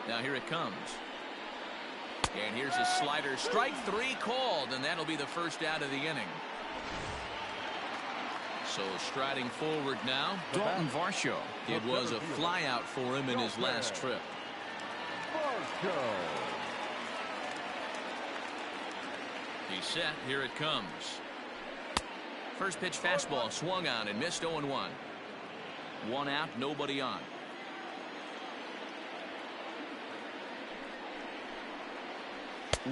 A: Now here it comes. And here's a slider. Strike 3 called, and that'll be the first out of the inning. So striding forward now, Dalton Varsho. It was a flyout for him in his last trip. He's set. Here it comes. First pitch fastball swung on and missed. 0-1. 1 out, nobody on.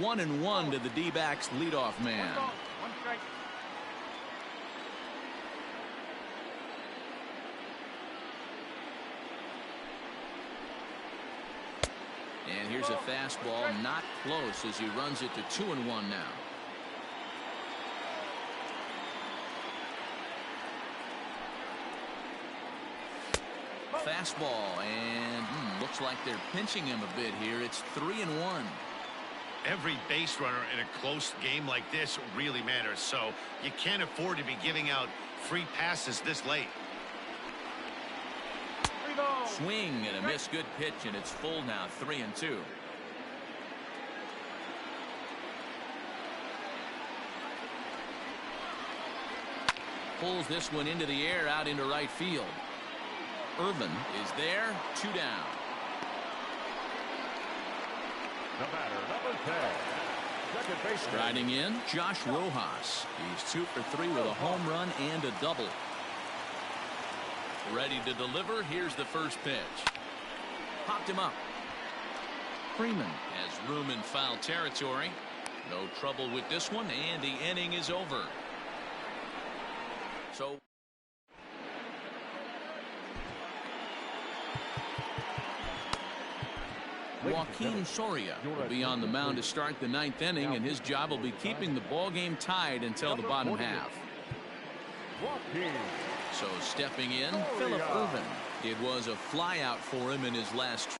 A: 1-1 to the D-backs leadoff man. And here's a fastball, not close, as he runs it to 2-1 now. Fastball, and looks like they're pinching him a bit here. It's 3-1.
C: Every base runner in a close game like this really matters, so you can't afford to be giving out free passes this late.
A: Swing and a miss. Good pitch, and it's full now. 3-2. Pulls this one into the air, out into right field. Irvin is there. 2 down.
B: The batter, number 10. Second baseman.
A: Striding in, Josh Rojas. He's 2 for 3 with a home run and a double. Ready to deliver. Here's the first pitch. Popped him up. Freeman has room in foul territory. No trouble with this one, and the inning is over. So Joaquin Soria will be on the mound to start the 9th inning, and his job will be keeping the ball game tied until the bottom half. So stepping in, Phillip Irvin. It was a flyout for him in his last trip.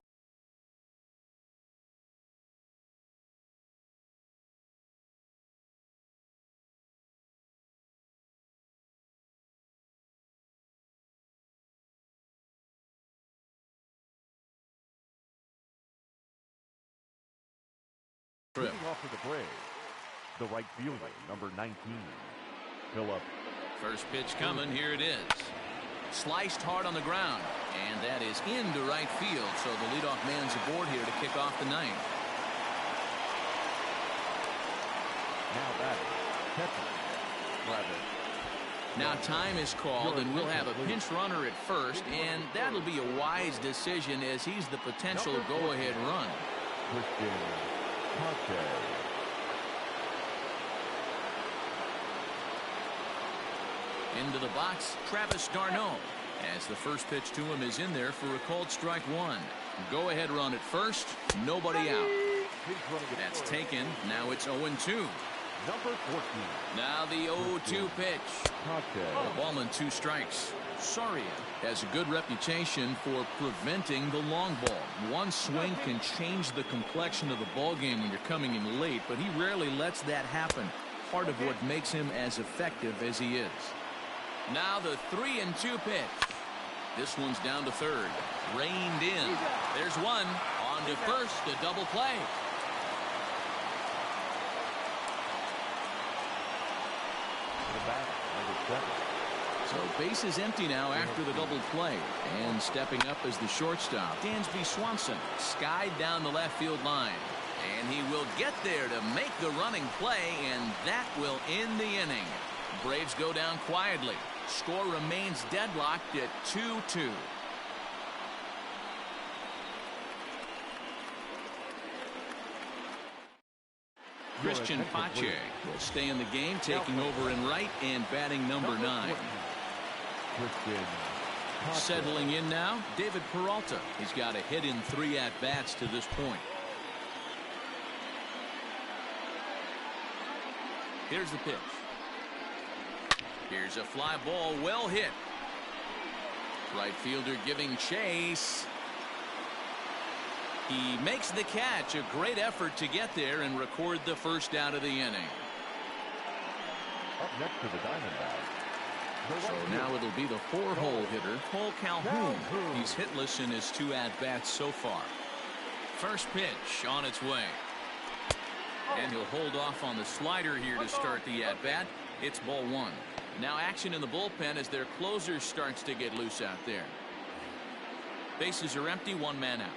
B: Off to the Braves, the right fielder, number 19, Phillip.
A: First pitch coming. Here it is. Sliced hard on the ground, and that is into right field. So the leadoff man's aboard here to kick off the 9th.
B: Now batting, catcher,
A: Now time is called, and we'll have a pinch runner at first, and that'll be a wise decision as he's the potential go-ahead run. Into the box, Travis d'Arnaud, as the first pitch to him is in there for a called strike 1. Go-ahead run at first, nobody out. That's taken. Now it's 0-2.
B: Number 14.
A: Now the 0-2 pitch. A ball and 2 strikes. Soria has a good reputation for preventing the long ball. One swing can change the complexion of the ball game when you're coming in late, but he rarely lets that happen. Part of what makes him as effective as he is. Now the 3-2 pitch. This one's down to third. Reined in. There's one. On to first. A double play. So base is empty now after the double play. And stepping up as the shortstop, Dansby Swanson, skied down the left field line. And he will get there to make the running play, and that will end the inning. Braves go down quietly. Score remains deadlocked at 2-2. Christian Pache will stay in the game, taking over in right and batting number 9. Settling in now, David Peralta. He's got a hit in 3 at-bats to this point. Here's the pitch. Here's a fly ball, well hit. Right fielder giving chase. He makes the catch. A great effort to get there and record the first out of the inning.
B: Up next to the Diamondbacks.
A: So now it'll be the 4-hole hitter, Cole Calhoun. He's hitless in his 2 at-bats so far. First pitch on its way. And he'll hold off on the slider here to start the at-bat. It's ball 1. Now action in the bullpen as their closer starts to get loose out there. Bases are empty, 1 man out.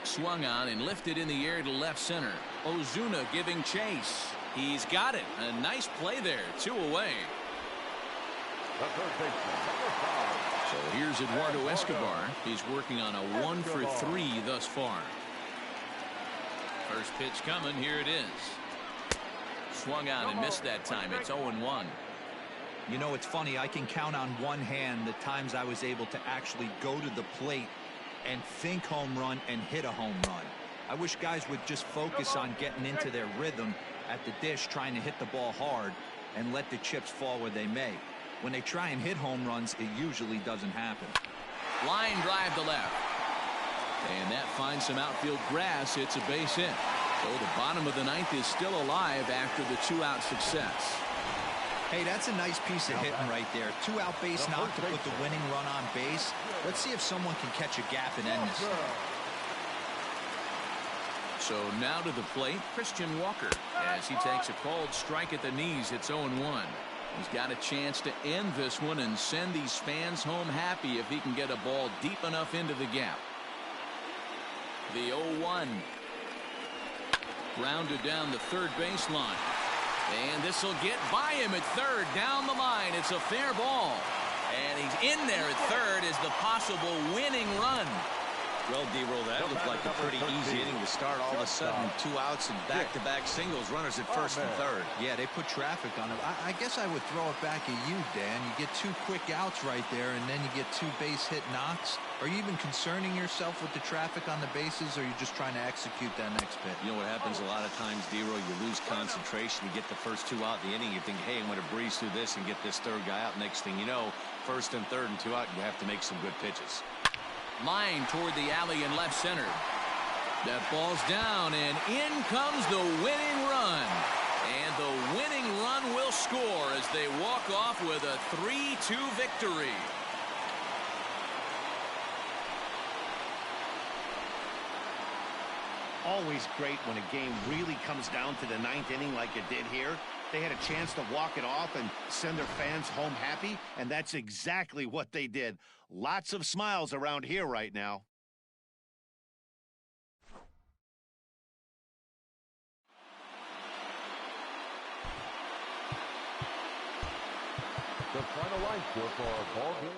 A: Swung on and lifted in the air to left center. Ozuna giving chase. He's got it. A nice play there. 2 away. So here's Eduardo Escobar. He's working on a 1 for 3 thus far. First pitch coming. Here it is. Swung on and missed that time. It's 0-1.
D: You know, it's funny. I can count on one hand the times I was able to actually go to the plate and think home run and hit a home run. I wish guys would just focus on getting into their rhythm at the dish, trying to hit the ball hard and let the chips fall where they may. When they try and hit home runs, it usually doesn't happen.
A: Line drive to left. And that finds some outfield grass. It's a base hit. So the bottom of the 9th is still alive after the 2-out success.
D: Hey, that's a nice piece of hitting right there. 2-out base knock to put the winning run on base. Let's see if someone can catch a gap and end this thing.
A: So now to the plate, Christian Walker. As he takes a called strike at the knees, it's 0-1. He's got a chance to end this one and send these fans home happy if he can get a ball deep enough into the gap. The 0-1. Grounded down the third baseline. And this will get by him at third. Down the line. It's a fair ball. And he's in there at third as the possible winning run.
C: Well, D-Roll, that looked like a pretty easy inning to start. All of a sudden, 2 outs and back-to-back singles, runners at first and third.
D: Yeah, they put traffic on him. I guess I would throw it back at you, Dan. You get 2 quick outs right there, and then you get 2 base hit knocks. Are you even concerning yourself with the traffic on the bases, or are you just trying to execute that next pitch?
C: You know what happens a lot of times, D-Roll? You lose concentration. You get the first 2 out in the inning. You think, hey, I'm going to breeze through this and get this third guy out. Next thing you know, first and third and 2 out, you have to make some good pitches.
A: Line toward the alley in left center. That ball's down, and in comes the winning run. And the winning run will score as they walk off with a 3-2 victory.
C: Always great when a game really comes down to the 9th inning like it did here. They had a chance to walk it off and send their fans home happy, and that's exactly what they did. Lots of smiles around here right now.
B: The final line score for our ball game.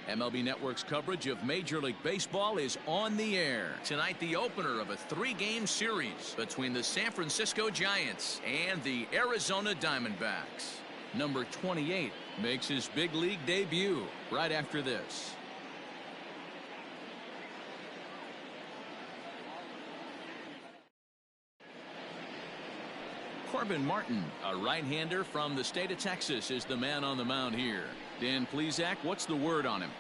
A: MLB Network's coverage of Major League Baseball is on the air. Tonight, the opener of a 3-game series between the San Francisco Giants and the Arizona Diamondbacks. Number 28 makes his big league debut right after this. Corbin Martin, a right-hander from the state of Texas, is the man on the mound here. Dan Plesac, what's the word on him?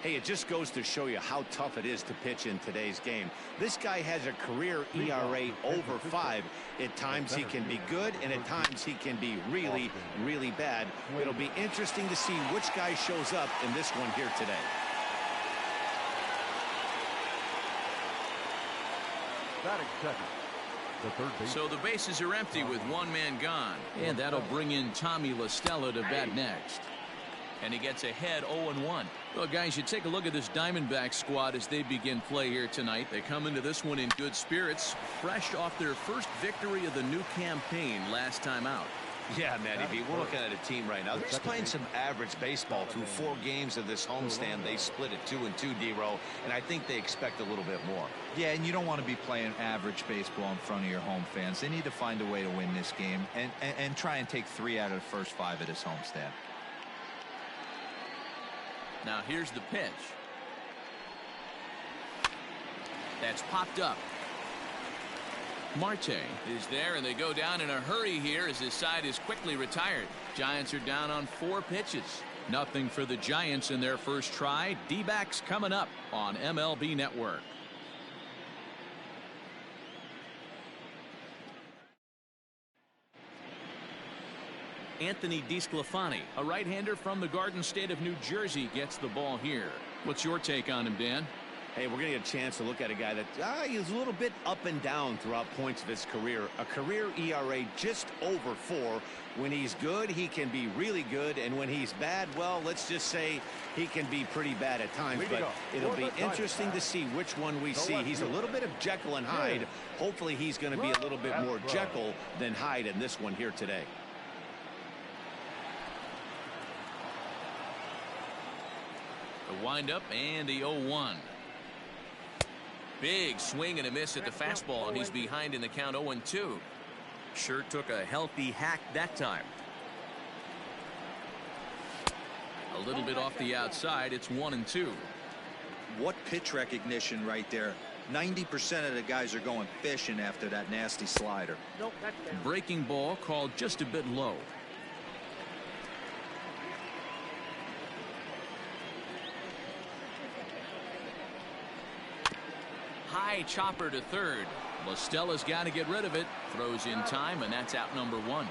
C: Hey, it just goes to show you how tough it is to pitch in today's game. This guy has a career ERA over 5. At times he can be good, and at times he can be really, really bad. It'll be interesting to see which guy shows up in this one here today.
B: Batting second.
A: So the bases are empty with one man gone. And that'll bring in Tommy La Stella to bat next. And he gets ahead 0-1. Well, guys, you take a look at this Diamondback squad as they begin play here tonight. They come into this one in good spirits, fresh off their first victory of the new campaign last time out.
C: Yeah, Matty B, we're looking at a team right now. They're just playing some average baseball through 4 games of this homestand. They split it 2-2, D-Row, and I think they expect a little bit more.
D: Yeah, and you don't want to be playing average baseball in front of your home fans. They need to find a way to win this game and try and take 3 out of the first 5 of this homestand.
A: Now here's the pitch. That's popped up. Marte is there, and they go down in a hurry here as his side is quickly retired. Giants are down on 4 pitches. Nothing for the Giants in their first try. D-backs coming up on MLB Network. Anthony DeSclafani, a right-hander from the Garden State of New Jersey, gets the ball here. What's your take on him, Dan?
C: Hey, we're going to get a chance to look at a guy that he's a little bit up and down throughout points of his career. A career ERA just over 4. When he's good, he can be really good. And when he's bad, well, let's just say he can be pretty bad at times. But it'll be interesting to see which one we see. He's a little bit of Jekyll and Hyde. Hopefully he's going to be a little bit more Jekyll than Hyde in this one here today.
A: The windup and the 0-1. Big swing and a miss at the fastball, and he's behind in the count 0-2. Sure took a healthy hack that time. A little bit off the outside. It's 1-2.
D: What pitch recognition right there. 90% of the guys are going fishing after that nasty slider.
A: Breaking ball called just a bit low. High chopper to third. La Stella's got to get rid of it. Throws in time, and that's out number 1.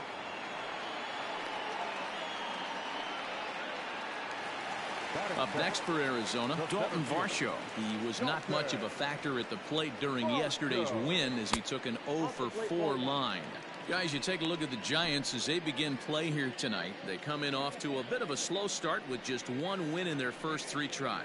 A: Up next for Arizona, Dalton Varsho. He was not much of a factor at the plate during yesterday's win as he took an 0-for-4 line. Guys, you take a look at the Giants as they begin play here tonight. They come in off to a bit of a slow start with just 1 win in their first 3 tries.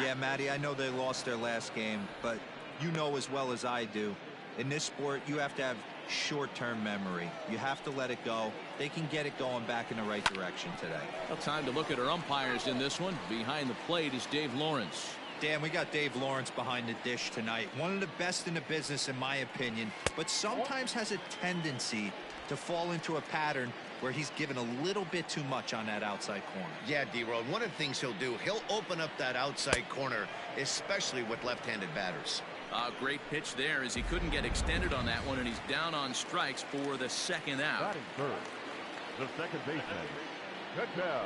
D: Yeah, Matty, I know they lost their last game, but you know as well as I do, in this sport, you have to have short-term memory. You have to let it go. They can get it going back in the right direction today.
A: Well, time to look at our umpires in this one. Behind the plate is Dave Lawrence.
D: Dan, we got Dave Lawrence behind the dish tonight. One of the best in the business, in my opinion, but sometimes has a tendency to fall into a pattern where he's given a little bit too much on that outside corner.
C: Yeah, D-Road, one of the things he'll do, he'll open up that outside corner, especially with left-handed batters.
A: Great pitch there as he couldn't get extended on that one, and he's down on strikes for the second out.
B: Batting third, the second baseman, Goodell.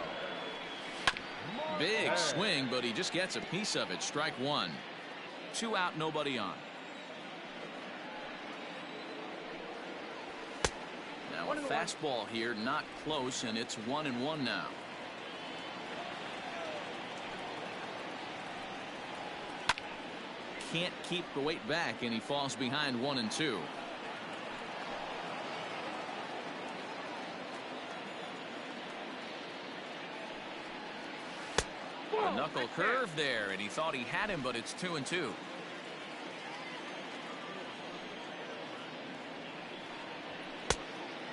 A: Big swing, but he just gets a piece of it. Strike 1. 2 out, nobody on. Now a fastball here, not close, and it's 1-1 now. Can't keep the weight back, and he falls behind 1-2. A knuckle curve there, and he thought he had him, but it's 2-2.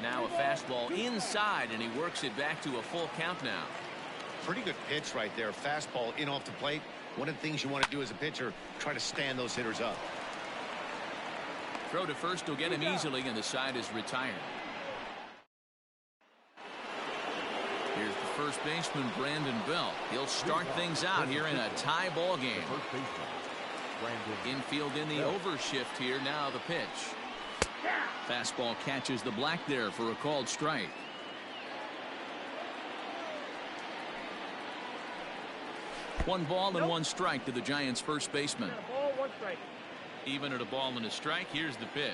A: Now a fastball inside, and he works it back to a full count now.
C: Pretty good pitch right there. Fastball in off the plate. One of the things you want to do as a pitcher, try to stand those hitters up.
A: Throw to first will get him easily, and the side is retired. Here's the first baseman, Brandon Belt. He'll start things out here in a tie ball game. Infield in the overshift here. Now the pitch. Fastball catches the black there for a called strike. One ball and one strike to the Giants' first baseman.
F: Ball, one strike.
A: Even at a ball and a strike, here's the pitch.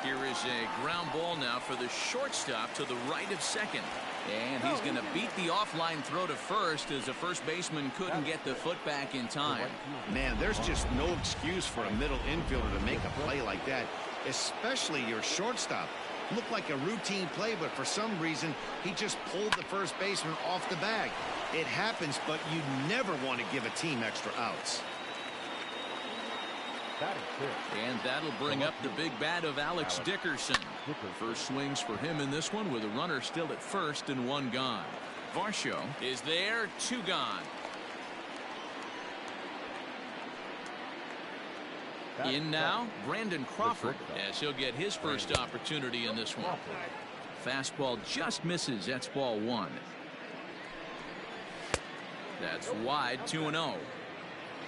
A: Here is a ground ball now for the shortstop to the right of second. And he's going to beat the offline throw to first as the first baseman couldn't get the foot back in time.
C: Man, there's just no excuse for a middle infielder to make a play like that, especially your shortstop. Looked like a routine play, but for some reason, he just pulled the first baseman off the bag. It happens, but you never want to give a team extra outs.
A: And that'll bring up the big bat of Alex Dickerson. First swings for him in this one with a runner still at first and one gone. Varsho is there, two gone. In now, Brandon Crawford, as he'll get his first opportunity in this one. Fastball just misses. That's ball one. That's wide, 2-0.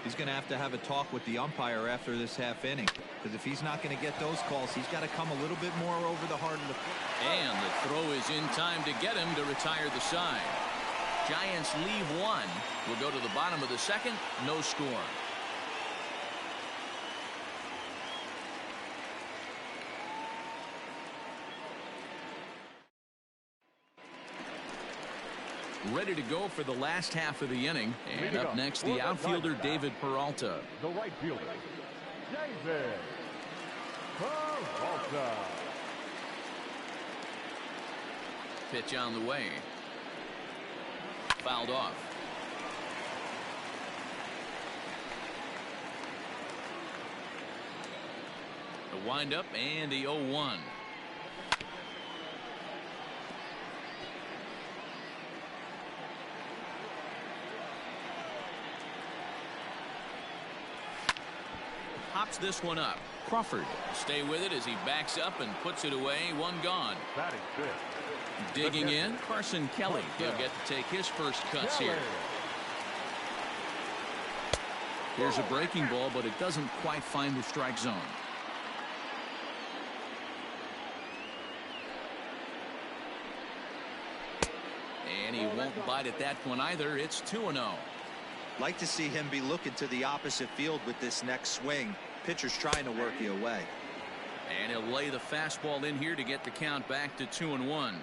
D: He's going to have a talk with the umpire after this half inning, because if he's not going to get those calls, he's got to come a little bit more over the heart of the plate.
A: And the throw is in time to get him to retire the side. Giants leave one. We'll go to the bottom of the second. No score. Ready to go for the last half of the inning. And up next, the outfielder, David Peralta.
B: The right fielder, David Peralta.
A: Pitch on the way. Fouled off. The windup and the 0-1. Pops this one up. Crawford will stay with it as he backs up and puts it away. One gone.
B: That is good.
A: Digging in, Carson Kelly. He'll get to take his first cuts here. Here's a breaking ball, but it doesn't quite find the strike zone. And he won't bite at that one either. It's 2-0.
D: Like to see him be looking to the opposite field with this next swing. Pitcher's trying to work you away.
A: And he'll lay the fastball in here to get the count back to 2-1.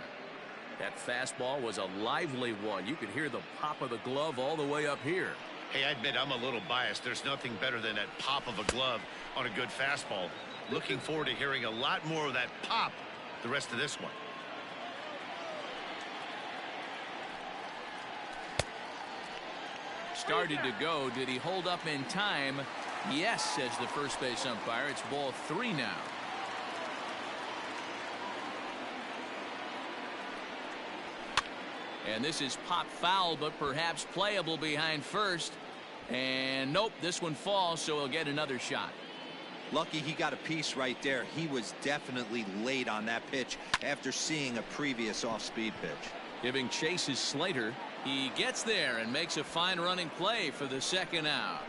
A: That fastball was a lively one. You could hear the pop of the glove all the way up here.
C: Hey, I admit I'm a little biased. There's nothing better than that pop of a glove on a good fastball. Looking forward to hearing a lot more of that pop the rest of this one.
A: Started to go. Did he hold up in time? Yes, says the first base umpire. It's ball 3 now. And this is pop foul, but perhaps playable behind first. And nope, this one falls, so he'll get another shot.
D: Lucky he got a piece right there. He was definitely late on that pitch after seeing a previous off-speed pitch.
A: Giving chase is Slater. He gets there and makes a fine running play for the second out.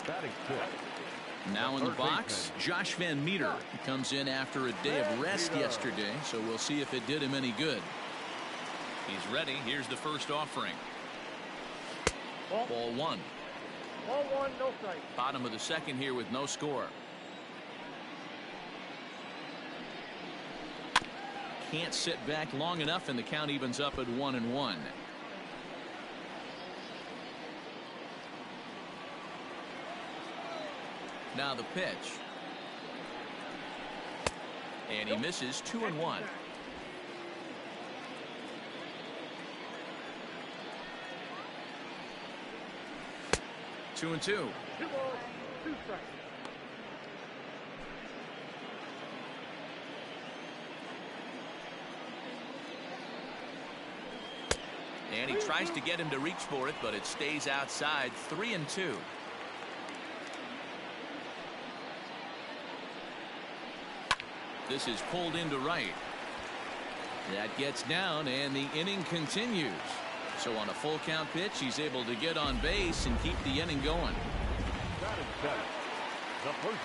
B: Batting fifth.
A: Now in the box, Josh Van Meter. He comes in after a day of rest yesterday, so we'll see if it did him any good. He's ready. Here's the first offering. Ball 1.
F: Ball 1, no strike.
A: Bottom of the second here with no score. Can't sit back long enough, and the count evens up at 1-1. Now the pitch. And he misses. 2-1. 2-2.
F: 2 balls, 2 strikes.
A: And he tries to get him to reach for it, but it stays outside. 3-2. This is pulled into right. That gets down, and the inning continues. So on a full count pitch, he's able to get on base and keep the inning going.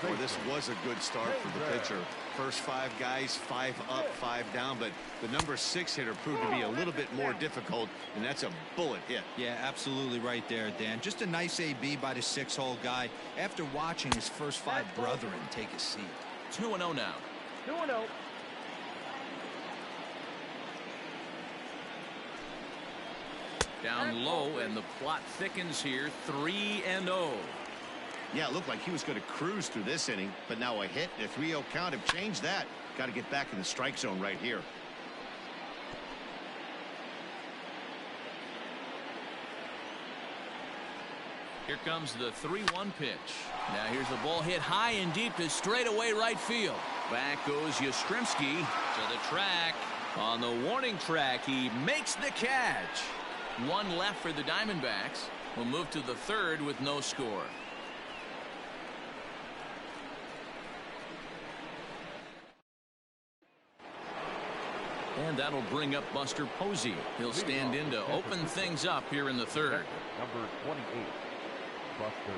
C: Boy, this was a good start for the pitcher. First 5 guys, 5 up, 5 down, but the number 6 hitter proved to be a little bit more difficult, and that's a bullet hit.
D: Yeah, absolutely right there, Dan. Just a nice AB by the 6-hole guy after watching his first 5 brethren take a seat.
A: 2-0 now.
F: 2-0.
A: Down low, and the plot thickens here. 3-0.
C: Yeah, it looked like he was going to cruise through this inning, but now a hit and a 3-0 count have changed that. Got to get back in the strike zone right here.
A: Here comes the 3-1 pitch. Now here's the ball hit high and deep to straightaway right field. Back goes Yastrzemski to the track. On the warning track, he makes the catch. 1 left for the Diamondbacks. We'll move to the 3rd with no score. And that'll bring up Buster Posey. He'll stand in to open things up here in the 3rd.
B: Number 28, Buster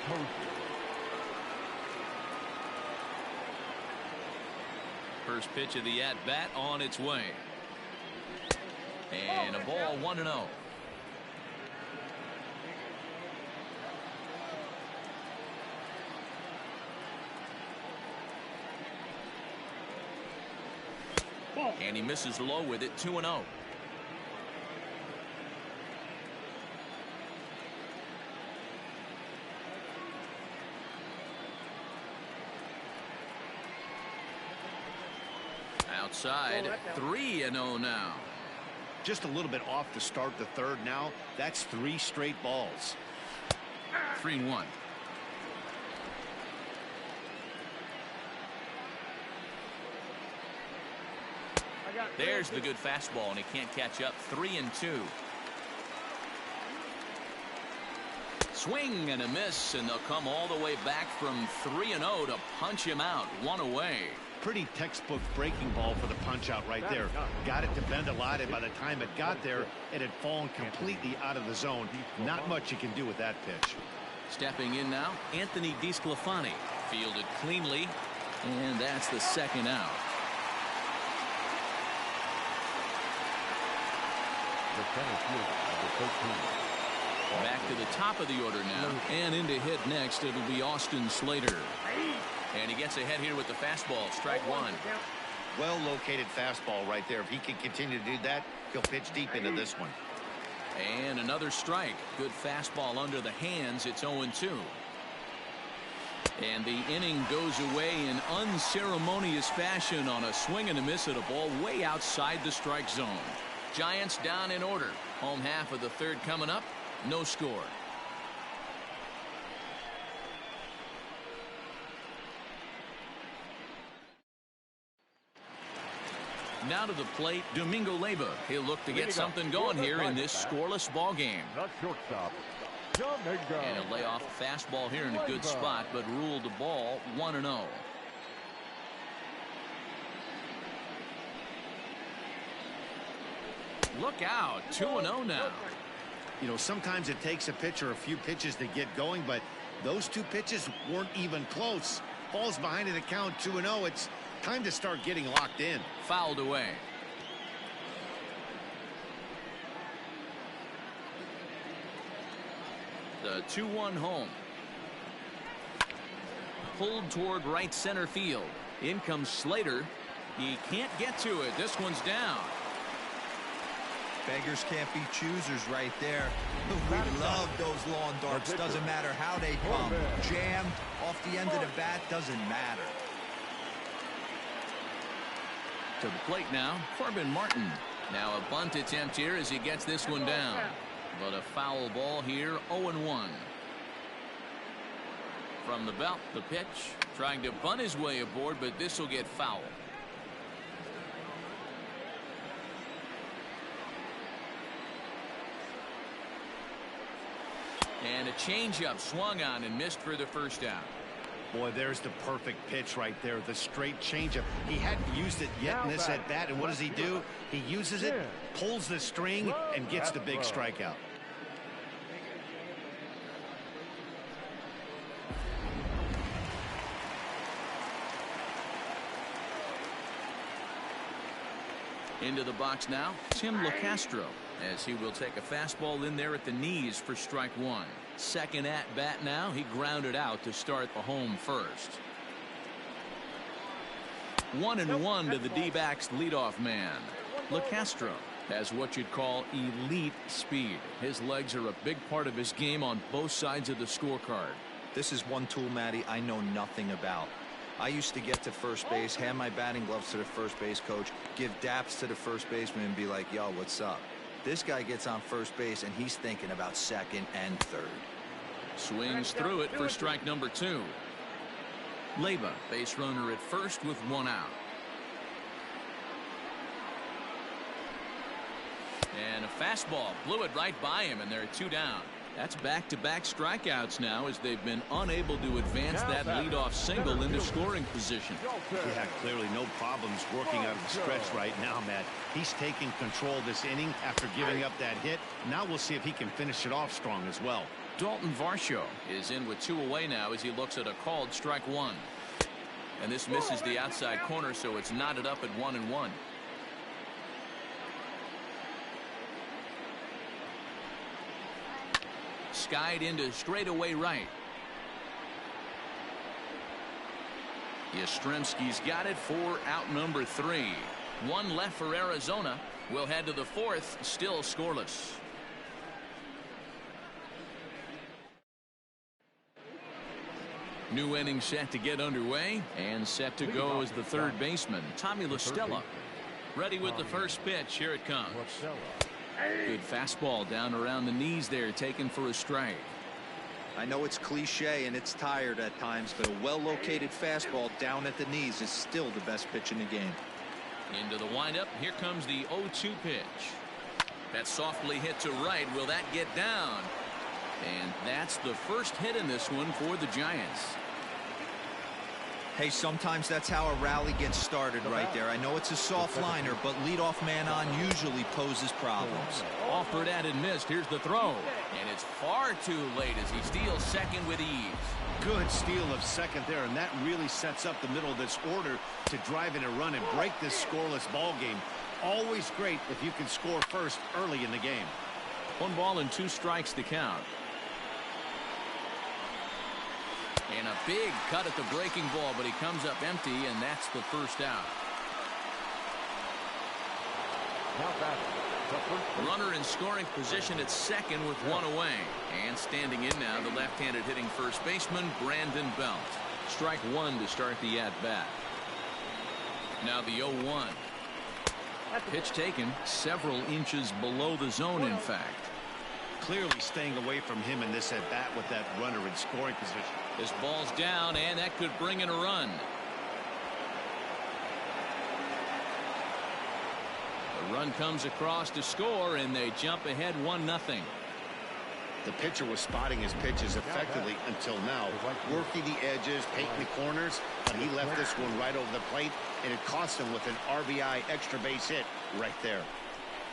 B: Posey.
A: First pitch of the at-bat on its way. And a ball, 1-0. And he misses low with it. 2-0. Outside. 3-0 now.
C: Just a little bit off to start the 3rd now. That's 3 straight balls.
A: 3-1. There's the good fastball, and he can't catch up. 3-2. Swing and a miss, and they'll come all the way back from 3-0 to punch him out. 1 away.
C: Pretty textbook breaking ball for the punch out right there. Got it to bend a lot, and by the time it got there, it had fallen completely out of the zone. Not much you can do with that pitch.
A: Stepping in now, Anthony DeSclafani. Fielded cleanly, and that's the 2nd out.
B: The center fielder, number 13.
A: Back to the top of the order now, and in to hit next, it'll be Austin Slater. And he gets ahead here with the fastball. Strike 1.
C: Well located fastball right there. If he can continue to do that, he'll pitch deep into this one.
A: And another strike. Good fastball under the hands. It's 0-2. And the inning goes away in unceremonious fashion on a swing and a miss at a ball way outside the strike zone. Giants down in order. Home half of the 3rd coming up. No score. Now to the plate, Domingo Leyba. He'll look to get something going here in this scoreless ball game.
B: The shortstop,
A: And he'll lay off a fastball here in a good spot, but ruled the ball 1-0. Look out, 2-0 now.
C: You know, sometimes it takes a pitcher a few pitches to get going, but those 2 pitches weren't even close. Falls behind in the count, 2-0. It's time to start getting locked in.
A: Fouled away. The 2-1 home. Pulled toward right center field. In comes Slater. He can't get to it. This one's down.
D: Beggars can't be choosers right there. We love those lawn darts. Doesn't matter how they come. Jammed off the end of the bat, doesn't matter.
A: To the plate now, Corbin Martin. Now a bunt attempt here as he gets this one down. But a foul ball here, 0-1. From the belt, the pitch. Trying to bunt his way aboard, but this will get foul. And a changeup swung on and missed for the first out.
C: Boy, there's the perfect pitch right there. The straight changeup. He hadn't used it yet in this at bat, and what does he do? He uses it, pulls the string, and gets the big strikeout.
A: Into the box now, Tim LeCastro, as he will take a fastball in there at the knees for strike one. Second at bat now. He grounded out to start the home first. 1-1 to the D-backs leadoff man. LeCastro has what you'd call elite speed. His legs are a big part of his game on both sides of the scorecard.
D: This is one tool, Matty, I know nothing about. I used to get to first base, hand my batting gloves to the first base coach, give daps to the first baseman and be like, yo, what's up? This guy gets on first base and he's thinking about second and third.
A: Swings through it for strike number 2. Leyba, base runner at first with 1 out. And a fastball blew it right by him, and there are 2 down. That's back-to-back strikeouts now, as they've been unable to advance that leadoff single into scoring position.
C: Yeah, clearly no problems working out of the stretch right now, Matt. He's taking control of this inning after giving up that hit. Now we'll see if he can finish it off strong as well.
A: Dalton Varsho is in with 2 away now as he looks at a called strike 1. And this misses the outside corner, so it's knotted up at 1-1. Skied into straightaway right. Yastrzemski's got it for out number 3. 1 left for Arizona. We'll head to the 4th, still scoreless. New inning set to get underway, and set to go as the third baseman, Tommy La Stella. Ready with the first pitch. Here it comes. Good fastball down around the knees there, taken for a strike.
D: I know it's cliche and it's tired at times, but a well-located fastball down at the knees is still the best pitch in the game.
A: Into the windup. Here comes the 0-2 pitch. That softly hit to right. Will that get down? And that's the first hit in this one for the Giants.
D: Hey, sometimes that's how a rally gets started right there. I know it's a soft liner, but leadoff man on usually poses problems.
A: Offered at and missed. Here's the throw. And it's far too late as he steals second with ease.
C: Good steal of second there, and that really sets up the middle of this order to drive in a run and break this scoreless ball game. Always great if you can score first early in the game.
A: 1 ball and 2 strikes to count. And a big cut at the breaking ball, but he comes up empty, and that's the first out. Runner in scoring position at second with 1 away. And standing in now, the left-handed hitting first baseman, Brandon Belt. Strike 1 to start the at-bat. Now the 0-1. Pitch taken several inches below the zone, in fact.
C: Clearly staying away from him in this at-bat with that runner in scoring position.
A: This ball's down, and that could bring in a run. The run comes across to score, and they jump ahead 1-0.
C: The pitcher was spotting his pitches effectively until now, working the edges, taking the corners, but he left this one right over the plate, and it cost him with an RBI extra base hit right there.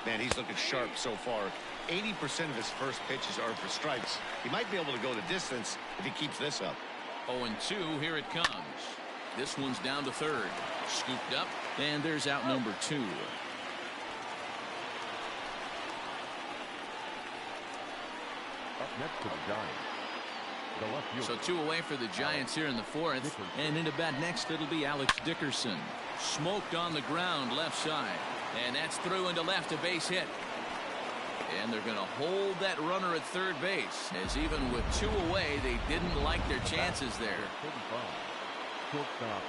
C: Man, he's looking sharp so far. 80% of his first pitches are for strikes. He might be able to go the distance if he keeps this up.
A: 0-2, here it comes. This one's down to third. Scooped up, and there's out number 2.
B: Up next to the Giants, the left fielder.
A: So 2 away for the Giants here in the 4th. And into bat next, it'll be Alex Dickerson. Smoked on the ground left side. And that's through into left, a base hit. And they're going to hold that runner at third base, as even with 2 away, they didn't like their chances there.
B: Shortstop,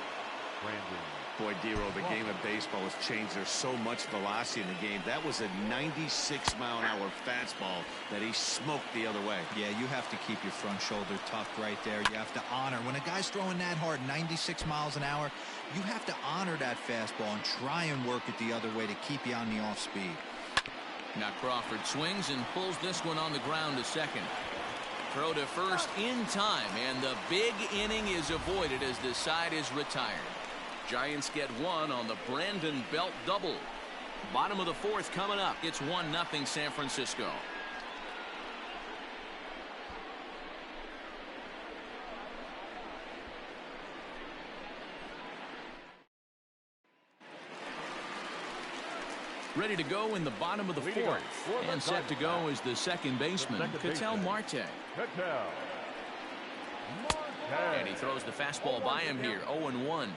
B: Brandon
C: Boy, Dero, the game of baseball has changed. There's so much velocity in the game. That was a 96-mile-an-hour fastball that he smoked the other way.
D: Yeah, you have to keep your front shoulder tucked right there. You have to honor. When a guy's throwing that hard, 96 miles an hour, you have to honor that fastball and try and work it the other way to keep you on the off speed.
A: Now Crawford swings and pulls this one on the ground to second. Throw to first in time, and the big inning is avoided as the side is retired. Giants get one on the Brandon Belt double. Bottom of the fourth coming up. It's 1-0 San Francisco. Ready to go in the bottom of the fourth. And set to go is the second baseman, Ketel Marte. And he throws the fastball by him here, 0-1.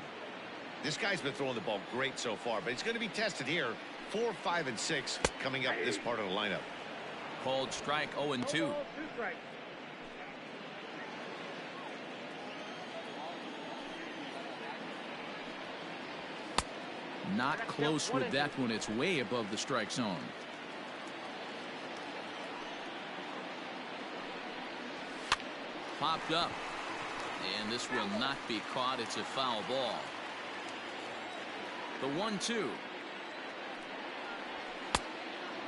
C: This guy's been throwing the ball great so far, but he's going to be tested here. 4, 5, and 6 coming up this part of the lineup.
A: Called strike, 0-2.
F: 2 strikes.
A: Not close with that one. It's way above the strike zone. Popped up. And this will not be caught. It's a foul ball. The 1-2.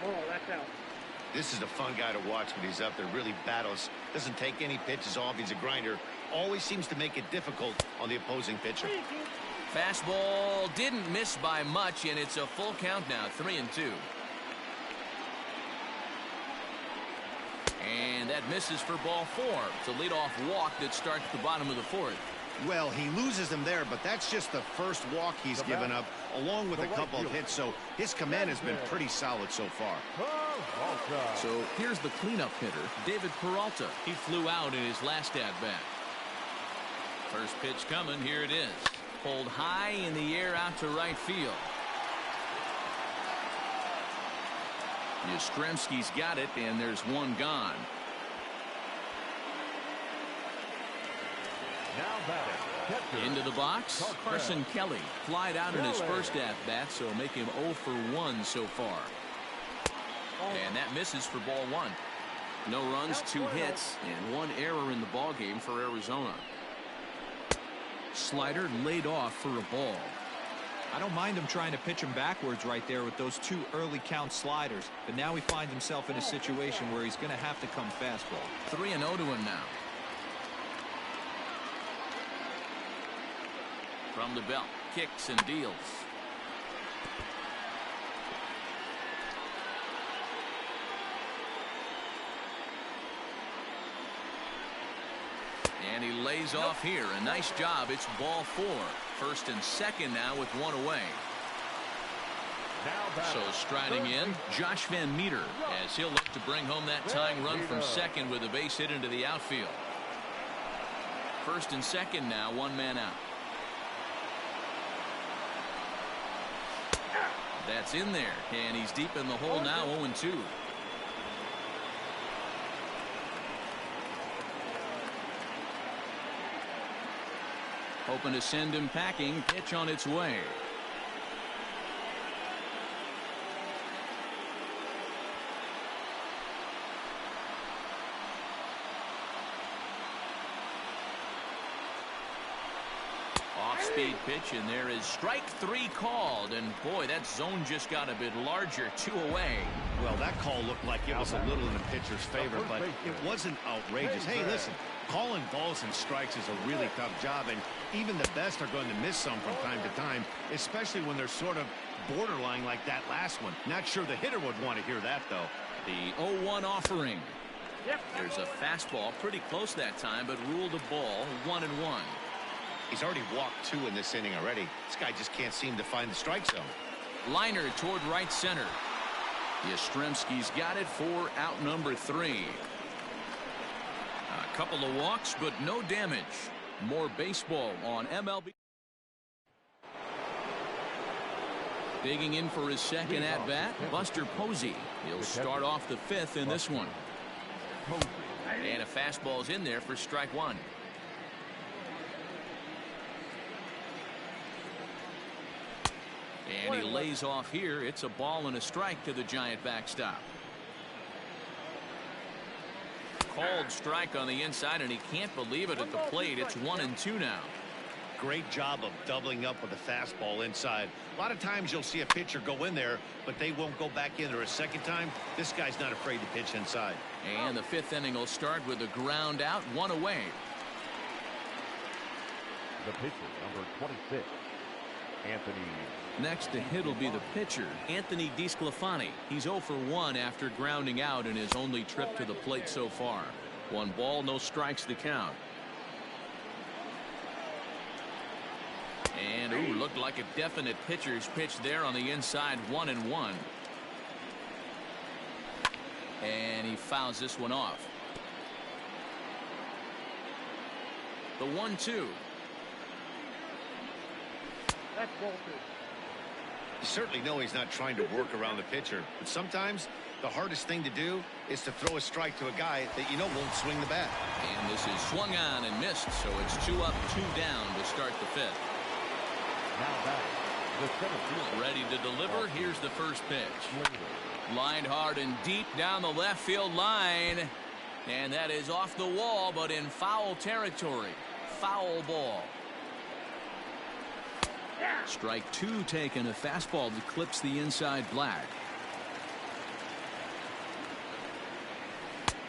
F: Oh, that's out.
C: This is a fun guy to watch when he's up there. Really battles. Doesn't take any pitches off. He's a grinder. Always seems to make it difficult on the opposing pitcher.
A: Fastball didn't miss by much, and it's a full count now, 3-2. And that misses for ball 4. It's a leadoff walk that starts the bottom of the fourth.
C: Well, he loses them there, but that's just the first walk he's given up, along with a couple of hits, so his command has been pretty solid so far.
A: So here's the cleanup hitter, David Peralta. He flew out in his last at-bat. First pitch coming, here it is. Pulled high in the air out to right field. Yastrzemski's got it, and there's one gone. Into the box, Carson Kelly flied out in his first at-bat, so make him 0 for 1 so far. And that misses for ball 1. No runs, 2 hits, and 1 error in the ball game for Arizona. Slider laid off for a ball.
D: I don't mind him trying to pitch him backwards right there with those 2 early count sliders, but now he finds himself in a situation where he's going to have to come fastball.
A: 3-0 to him now. From the belt, kicks and deals. And he lays off here. A nice job. It's ball 4. First and second now with 1 away. So striding in, Josh Van Meter, as he'll look to bring home that tying run from second with a base hit into the outfield. First and second now, 1 man out. That's in there, and he's deep in the hole now, 0-2. Hoping to send him packing. Pitch on its way. Off-speed pitch, and there is strike 3 called. And boy, that zone just got a bit larger. 2 away.
C: Well, that call looked like it was a little in the pitcher's favor, but it wasn't outrageous. Hey, listen, calling balls and strikes is a really tough job, and even the best are going to miss some from time to time, especially when they're sort of borderline like that last one. Not sure the hitter would want to hear that, though.
A: The 0-1 offering. There's a fastball pretty close that time, but ruled a ball, 1-1.
C: He's already walked 2 in this inning already. This guy just can't seem to find the strike zone.
A: Liner toward right center. Yastrzemski's got it for out number 3. A couple of walks, but no damage. More baseball on MLB. Digging in for his second at-bat, Buster Posey. He'll start off the 5th in this one. And a fastball's in there for strike 1. And he lays off here. It's a ball and a strike to the Giant backstop. Called strike on the inside, and he can't believe it at the plate. It's 1-2 now.
C: Great job of doubling up with a fastball inside. A lot of times you'll see a pitcher go in there, but they won't go back in there a second time. This guy's not afraid to pitch inside.
A: And the fifth inning will start with a ground out, one away.
B: The pitcher, number 26, Anthony.
A: Next to hit will be the pitcher, Anthony DeSclafani. He's 0 for 1 after grounding out in his only trip to the plate so far. 1 ball, no strikes to count. And ooh, looked like a definite pitcher's pitch there on the inside. 1-1. And he fouls this one off. The 1-2.
F: That's ball 2.
C: You certainly know he's not trying to work around the pitcher, but sometimes the hardest thing to do is to throw a strike to a guy that you know won't swing the bat.
A: And this is swung on and missed, so it's 2 up, 2 down to start the fifth.
B: Now back, the center field.
A: Ready to deliver. Here's the first pitch. Lined hard and deep down the left field line. And that is off the wall, but in foul territory. Foul ball. Strike 2 taken. A fastball that clips the inside black.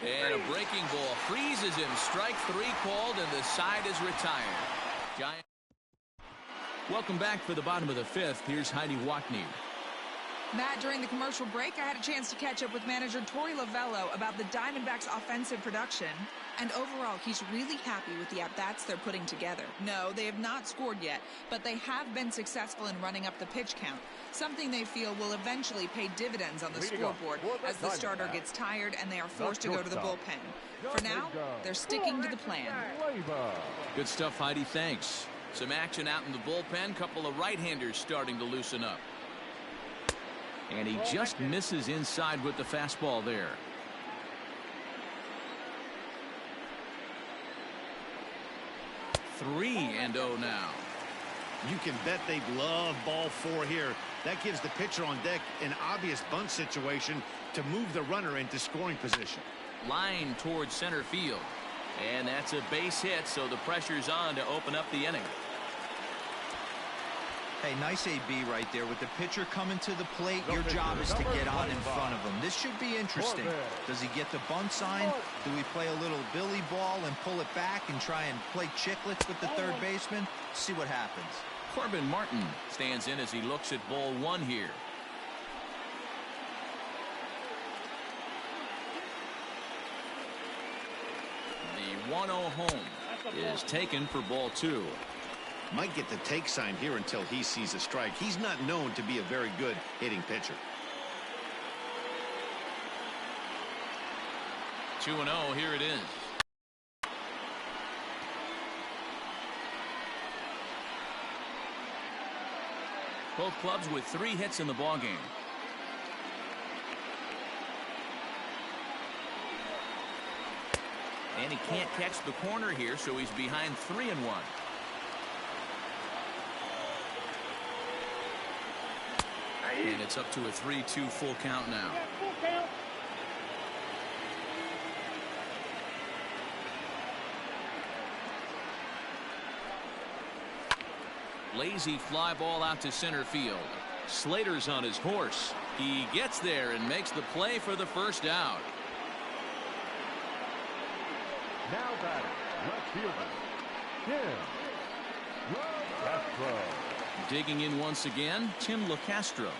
A: And a breaking ball freezes him. Strike 3 called, and the side is retired. Giant. Welcome back for the bottom of the fifth. Here's Heidi Watney.
E: Matt, during the commercial break, I had a chance to catch up with manager Torey Lovello about the Diamondbacks' offensive production. And overall, he's really happy with the at-bats they're putting together. No, they have not scored yet, but they have been successful in running up the pitch count, something they feel will eventually pay dividends on the scoreboard as the starter gets tired and they are forced to go to the bullpen. For now, they're sticking to the plan.
A: Good stuff, Heidi. Thanks. Some action out in the bullpen. Couple of right-handers starting to loosen up. And he just misses inside with the fastball there. Three and 0 now.
C: You can bet they love ball 4 here. That gives the pitcher on deck an obvious bunt situation to move the runner into scoring position.
A: Line towards center field. And that's a base hit, so the pressure's on to open up the inning.
D: Hey, nice AB right there. With the pitcher coming to the plate, your job is to get on in front of him. This should be interesting. Does he get the bunt sign? Do we play a little billy ball and pull it back and try and play chicklets with the third baseman? See what happens.
A: Corbin Martin stands in as he looks at ball 1 here. The 1-0 home is taken for ball 2.
C: Might get the take sign here until he sees a strike. He's not known to be a very good hitting pitcher.
A: 2-0, here it is. Both clubs with 3 hits in the ballgame. And he can't catch the corner here, so he's behind 3-1. And it's up to a 3-2 full count now. Lazy fly ball out to center field. Slater's on his horse. He gets there and makes the play for the first out.
B: Now batting, left fielder, Tim LeCastro.
A: Digging in once again, Tim LeCastro.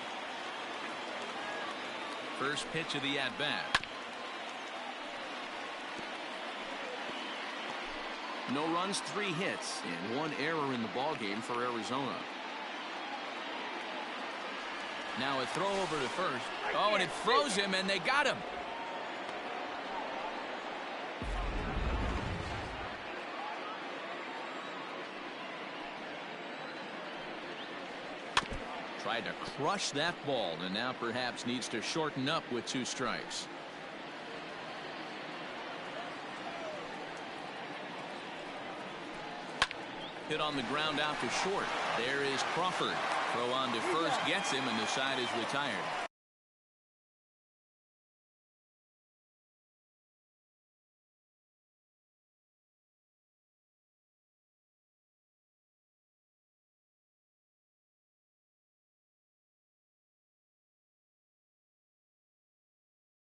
A: First pitch of the at-bat. No runs, 3 hits, and 1 error in the ballgame for Arizona. Now a throw over to first. Oh, and it froze him, and they got him. Tried to crush that ball, and now perhaps needs to shorten up with 2 strikes. Hit on the ground out to short. There is Crawford. Throw on to first gets him, and the side is retired.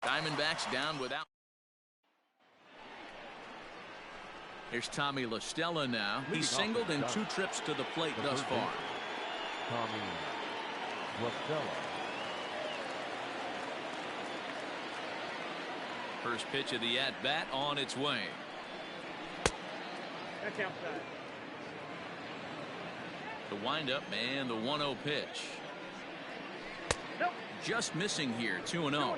A: Diamondbacks down without. Here's Tommy La Stella now. He's singled in 2 trips to the plate thus far.
B: Tommy La Stella.
A: First pitch of the at-bat on its way.
F: That's outside.
A: The windup and the 1-0 pitch.
F: Nope.
A: Just missing here, 2-0.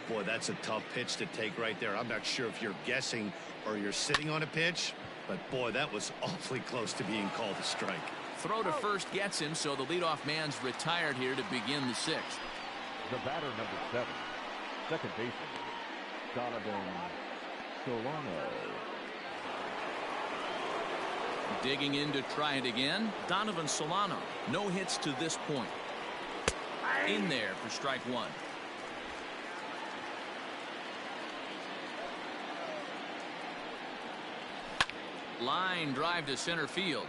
C: Boy, that's a tough pitch to take right there. I'm not sure if you're guessing or you're sitting on a pitch, but boy, that was awfully close to being called a strike.
A: Throw to first gets him, so the leadoff man's retired here to begin the 6th.
B: The batter, number 7, second baseman, Donovan Solano.
A: Digging in to try it again, Donovan Solano. No hits to this point. In there for strike 1. Line drive to center field.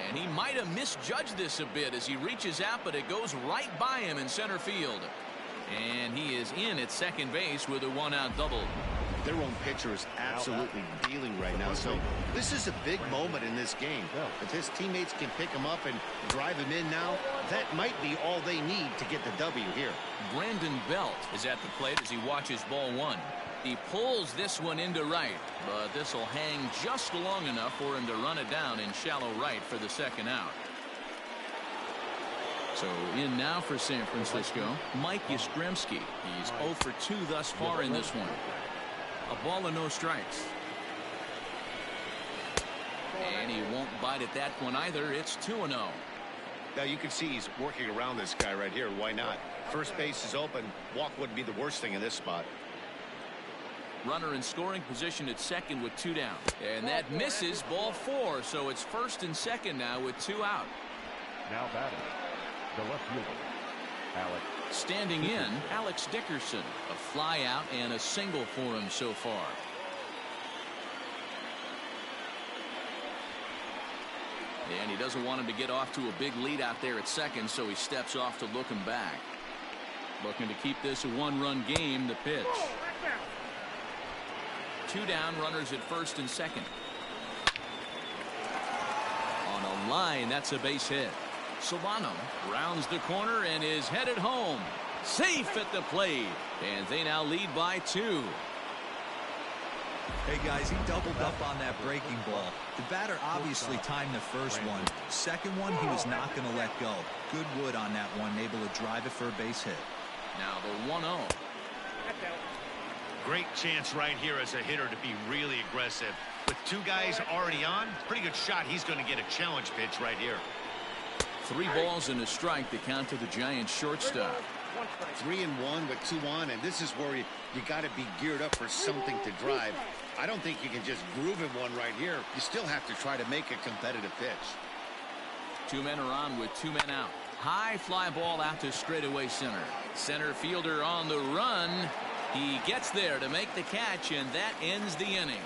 A: And he might have misjudged this a bit as he reaches out, but it goes right by him in center field. And he is in at second base with a 1-out double.
C: Their own pitcher is absolutely dealing right now, so this is a big moment in this game. If his teammates can pick him up and drive him in now, that might be all they need to get the W here.
A: Brandon Belt is at the plate as he watches ball 1. He pulls this one into right, but this will hang just long enough for him to run it down in shallow right for the 2nd out. So in now for San Francisco, Mike Yastrzemski. He's 0 for 2 thus far in this one. A ball and no strikes. And he won't bite at that one either. It's 2-0.
C: Now you can see he's working around this guy right here. Why not? First base is open. Walk wouldn't be the worst thing in this spot.
A: Runner in scoring position at second with 2 down. And that misses, ball 4. So it's first and second now with 2 out.
B: Now batting, the left fielder, Alex.
A: Standing in, Alex Dickerson. A fly out and a single for him so far. And he doesn't want him to get off to a big lead out there at second, so he steps off to look him back. Looking to keep this a 1-run game. The pitch. 2 down, runners at first and second. On a line, that's a base hit. Solano rounds the corner and is headed home. Safe at the plate. And they now lead by 2.
D: Hey guys, he doubled up on that breaking ball. The batter obviously timed the first one. Second one, he was not going to let go. Good wood on that one, able to drive it for a base hit.
A: Now the 1-0.
C: Great chance right here as a hitter to be really aggressive. With 2 guys already on, pretty good shot. He's going to get a challenge pitch right here.
A: 3 balls and a strike to count to the Giants shortstop.
C: 3-1 with 2 on, and this is where you got to be geared up for something to drive. I don't think you can just groove him one right here. You still have to try to make a competitive pitch.
A: 2 men are on with 2 men out. High fly ball out to straightaway center. Center fielder on the run. He gets there to make the catch, and that ends the inning.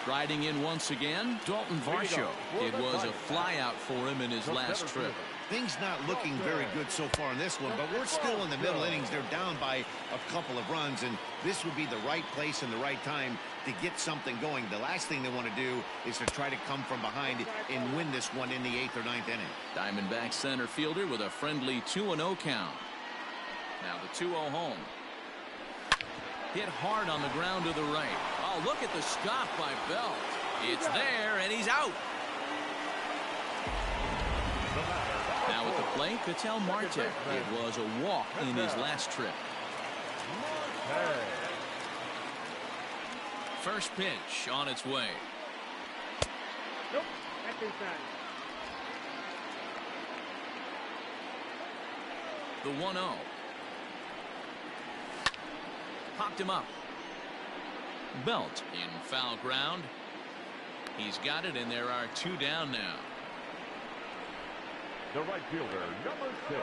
A: Striding in once again, Dalton Varsho. It was a flyout for him in his last trip.
C: Things not looking very good so far in this one, but we're still in the middle innings. They're down by a couple of runs, and this would be the right place and the right time to get something going. The last thing they want to do is to try to come from behind and win this one in the 8th or 9th inning.
A: Diamondback center fielder with a friendly 2-0 count. Now the 2-0 home. Hit hard on the ground to the right. Oh, look at the stop by Belt. It's there, and he's out. Now at the plate, Ketel Marte. It was a walk in his last trip. First pitch on its way.
F: Nope, that's inside.
A: The 1-0. Popped him up. Belt in foul ground. He's got it, and there are 2 down now.
B: The right fielder, number 6.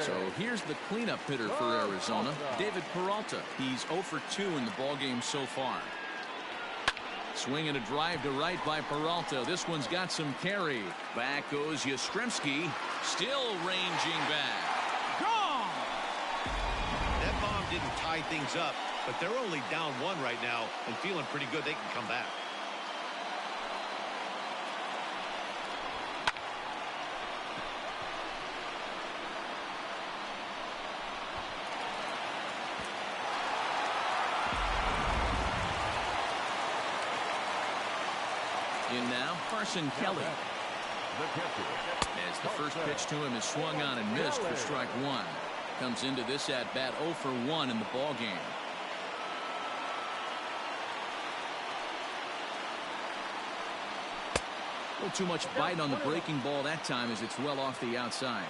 A: So here's the cleanup hitter for Arizona, David Peralta. He's 0 for 2 in the ballgame so far. Swinging a drive to right by Peralta. This one's got some carry. Back goes Yastrzemski. Still ranging back. Gone!
C: That bomb didn't tie things up, but they're only down 1 right now and feeling pretty good they can come back.
A: In now, Carson Kelly. As the first pitch to him is swung on and missed for strike 1. Comes into this at-bat 0 for 1 in the ballgame. A little too much bite on the breaking ball that time as it's well off the outside.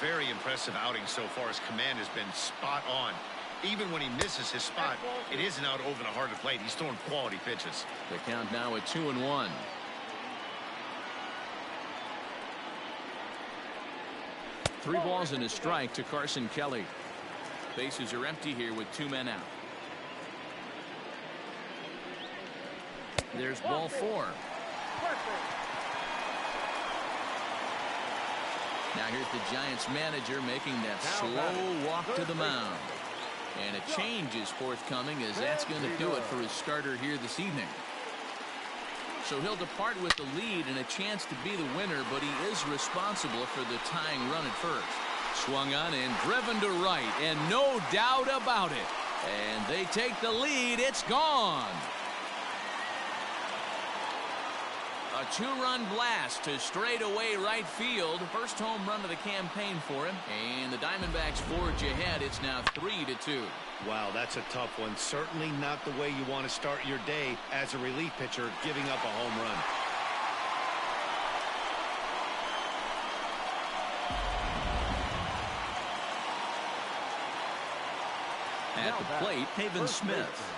C: Very impressive outing so far. His command has been spot on. Even when he misses his spot, it isn't out over the heart of the plate. He's throwing quality pitches.
A: The count now at 2-1. Three balls and a strike to Carson Kelly. Bases are empty here with 2 men out. There's ball 4. Now here's the Giants manager making that slow walk to the mound. And a change is forthcoming, as that's going to do it for his starter here this evening. So he'll depart with the lead and a chance to be the winner, but he is responsible for the tying run at first. Swung on and driven to right, and no doubt about it. And they take the lead. It's gone. A 2-run blast to straightaway right field. First home run of the campaign for him. And the Diamondbacks forge ahead. It's now 3-2.
C: Wow, that's a tough one. Certainly not the way you want to start your day as a relief pitcher, giving up a home run.
A: At the plate, Haven Smith.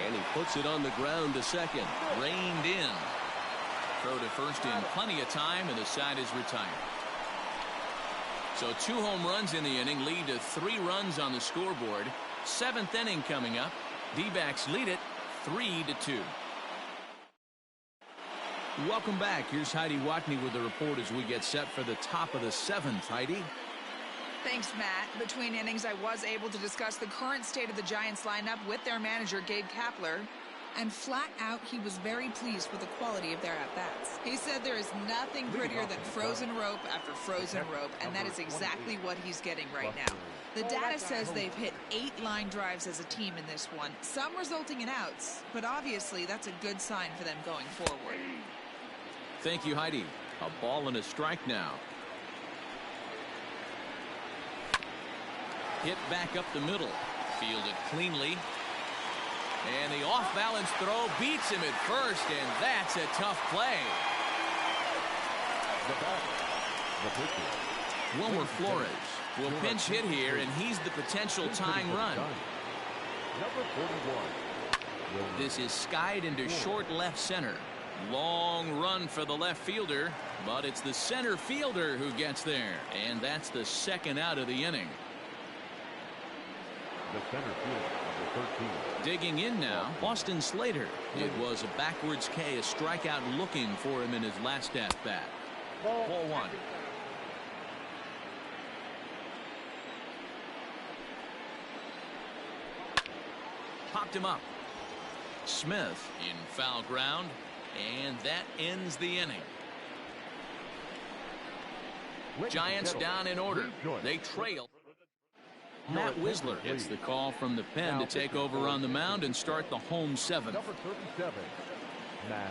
A: And he puts it on the ground to second. Reined in. Throw to first in plenty of time, and the side is retired. So 2 home runs in the inning lead to 3 runs on the scoreboard. 7th inning coming up. D-backs lead it 3-2. Welcome back. Here's Heidi Watney with the report as we get set for the top of the 7th. Heidi?
E: Thanks, Matt. Between innings, I was able to discuss the current state of the Giants lineup with their manager, Gabe Kapler. And flat out, he was very pleased with the quality of their at-bats. He said there is nothing prettier than frozen rope after frozen rope, and that is exactly what he's getting right now. The data says they've hit 8 line drives as a team in this one, some resulting in outs, but obviously that's a good sign for them going forward.
A: Thank you, Heidi. A ball and a strike now. Hit back up the middle. Fielded cleanly. And the off-balance throw beats him at first, and that's a tough play. Wilmer Flores will pinch hit here, and he's the potential tying run.
B: Number 41.
A: This is skied into short left center. Long run for the left fielder, but it's the center fielder who gets there, and that's the 2nd out of the inning.
B: The center fielder, number 13.
A: Digging in now, Austin Slater. It was a backwards K, a strikeout looking for him in his last at-bat. Ball 1. Popped him up. Smith in foul ground, and that ends the inning. Giants down in order. They trail. Matt Wisler gets the call from the pen to take over on the mound and start the home 7th.
B: Number 37.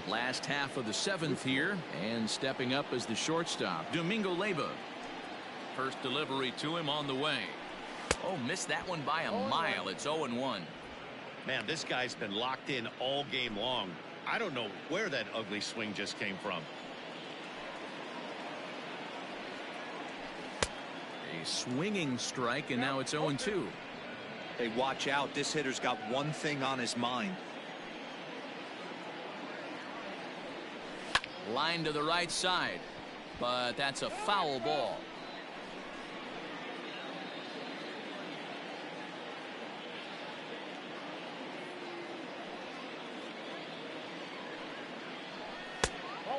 A: Last half of the 7th here, and stepping up as the shortstop, Domingo Leyba. First delivery to him on the way. Oh, missed that one by a mile. It's 0-1.
C: Man, this guy's been locked in all game long. I don't know where that ugly swing just came from.
A: A swinging strike, and now it's 0-2.
D: Hey, watch out. This hitter's got one thing on his mind.
A: Line to the right side, but that's a foul ball.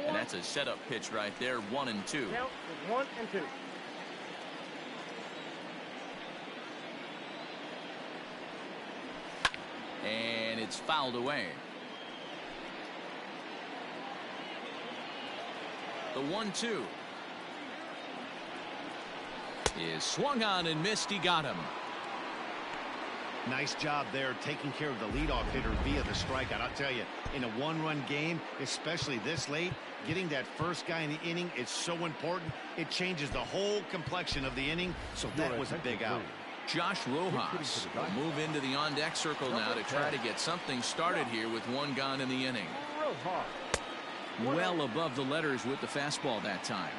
A: And that's a setup pitch right there, 1-2.
F: Count is 1-2.
A: And it's fouled away. The 1-2 is swung on and missed. He got him.
C: Nice job there taking care of the leadoff hitter via the strikeout. I'll tell you, in a one-run game, especially this late, getting that first guy in the inning is so important. It changes the whole complexion of the inning, so that was a big out.
A: Josh Rojas will move into the on-deck circle now to try to get something started here with one gone in the inning. Well above the letters with the fastball that time.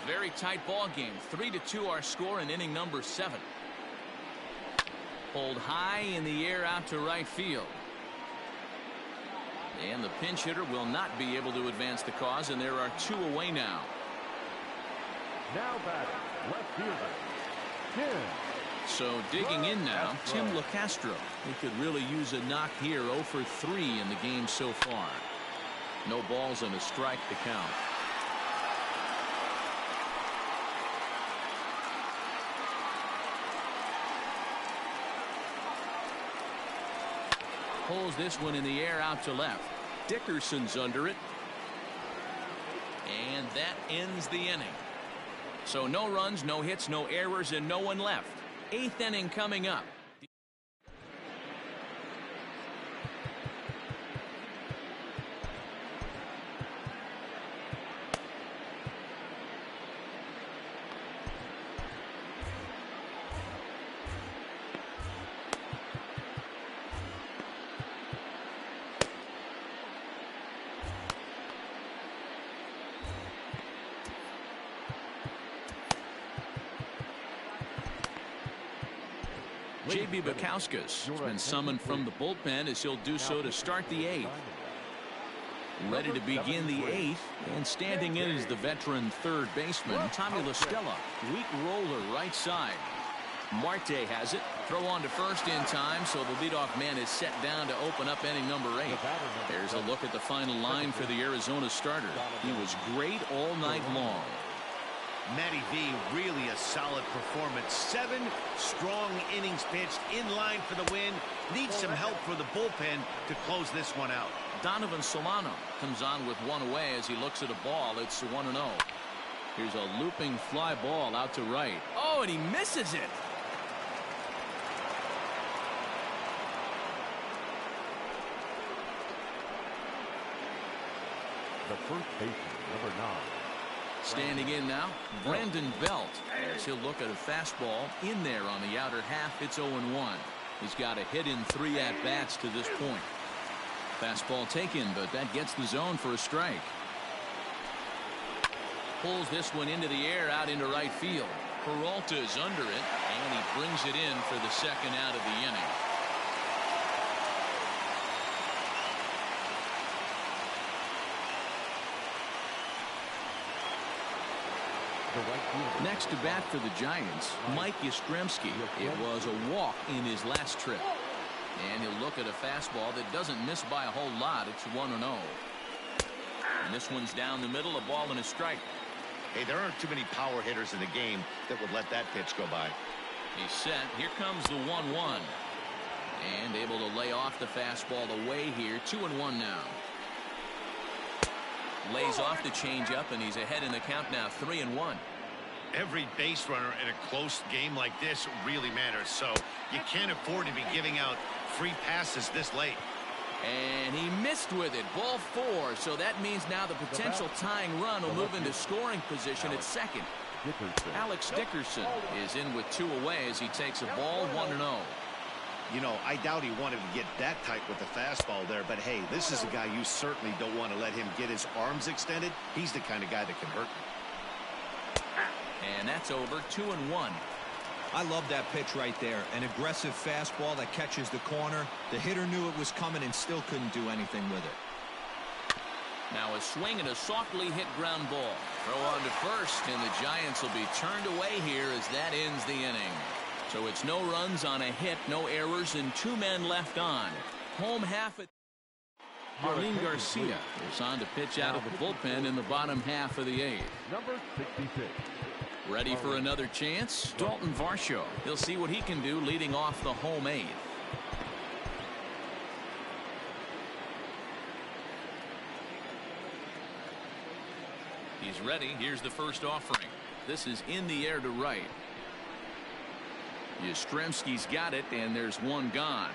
A: Very tight ball game. 3-2 our score in inning number 7. Pulled high in the air out to right field. And the pinch hitter will not be able to advance the cause, and there are 2 away now.
B: Now batting, left fielder, Tim.
A: So digging in now, Tim LeCastro. He could really use a knock here. 0 for 3 in the game so far. No balls and a strike to count. Pulls this one in the air out to left. Dickerson's under it. And that ends the inning. So no runs, no hits, no errors, and no one left. 8th inning coming up. J.B. Bukowskis has been summoned from the bullpen as he'll do so to start the 8th. Ready to begin the 8th, and standing in is the veteran third baseman, Tommy La Stella. Weak roller right side. Marte has it. Throw on to first in time, so the leadoff man is set down to open up inning number 8. There's a look at the final line for the Arizona starter. He was great all night long.
C: Matty V, really a solid performance. 7 strong innings pitched, in line for the win. Needs some help for the bullpen to close this one out.
A: Donovan Solano comes on with 1 away as he looks at a ball. It's 1-0. Here's a looping fly ball out to right. Oh, and he misses it.
B: The first baseman, number 9.
A: Standing in now, Brandon Belt, as he'll look at a fastball in there on the outer half. It's 0-1. He's got a hit in 3 at-bats to this point. Fastball taken, but that gets the zone for a strike. Pulls this one into the air out into right field. Peralta's under it, and he brings it in for the second out of the inning. Next to bat for the Giants, Mike Yastrzemski. It was a walk in his last trip. And he'll look at a fastball that doesn't miss by a whole lot. It's 1-0. And this one's down the middle, a ball and a strike.
C: Hey, there aren't too many power hitters in the game that would let that pitch go by.
A: He's set. Here comes the 1-1. And able to lay off the fastball away here. 2-1 now. Lays off the changeup, and he's ahead in the count now. 3-1.
C: Every base runner in a close game like this really matters, so you can't afford to be giving out free passes this late.
A: And he missed with it. Ball 4, so that means now the potential tying run will move into scoring position at second. Alex Dickerson is in with 2 away as he takes a ball. 1-0.
C: You know, I doubt he wanted to get that tight with the fastball there, but hey, this is a guy you certainly don't want to let him get his arms extended. He's the kind of guy that can hurt you.
A: And that's over. 2-1.
D: I love that pitch right there. An aggressive fastball that catches the corner. The hitter knew it was coming and still couldn't do anything with it.
A: Now a swing and a softly hit ground ball. Throw on to first, and the Giants will be turned away here as that ends the inning. So it's no runs on a hit, no errors, and 2 men left on. Home half at Arlene Garcia is on to pitch out of the bullpen in the bottom half of the 8th.
B: Number 66.
A: Ready for another chance? Dalton Varsho. He'll see what he can do leading off the home 8th. He's ready. Here's the first offering. This is in the air to right. Yastrzemski's got it, and there's one gone.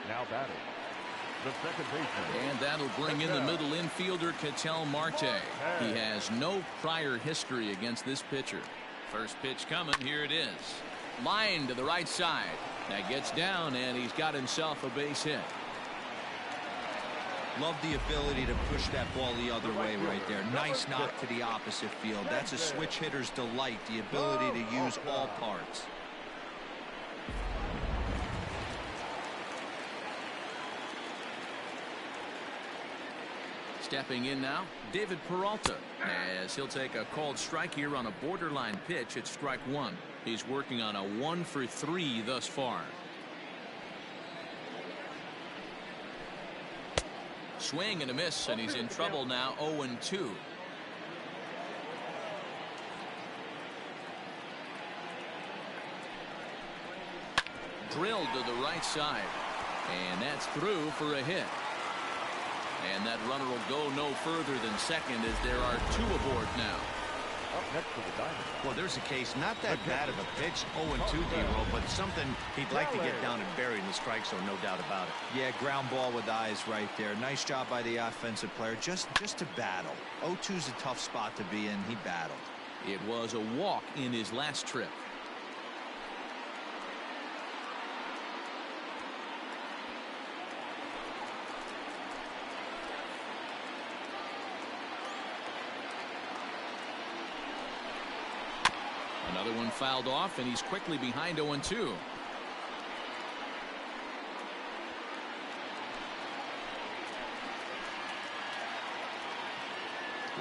B: Now batting, the second baseman.
A: And that'll bring in the middle infielder, Ketel Marte. He has no prior history against this pitcher. First pitch coming. Here it is. Line to the right side. That gets down, and he's got himself a base hit.
D: Love the ability to push that ball the other way right there. Nice knock to the opposite field. That's a switch hitter's delight, the ability to use all parts.
A: Stepping in now, David Peralta, as he'll take a called strike here on a borderline pitch at strike 1. He's working on a 1 for 3 thus far. Swing and a miss, and he's in trouble now. 0-2. Drilled to the right side, and that's through for a hit. And that runner will go no further than second as there are 2 aboard now.
B: Up next for the Diamondbacks.
C: Well, there's a case, not that bad of a pitch, 0-2, D-Roll, but something he'd like to get down and bury in the strike zone, no doubt about it.
D: Yeah, ground ball with eyes right there. Nice job by the offensive player, just to battle. 0-2's a tough spot to be in. He battled.
A: It was a walk in his last trip. Another one fouled off, and he's quickly behind 0-2.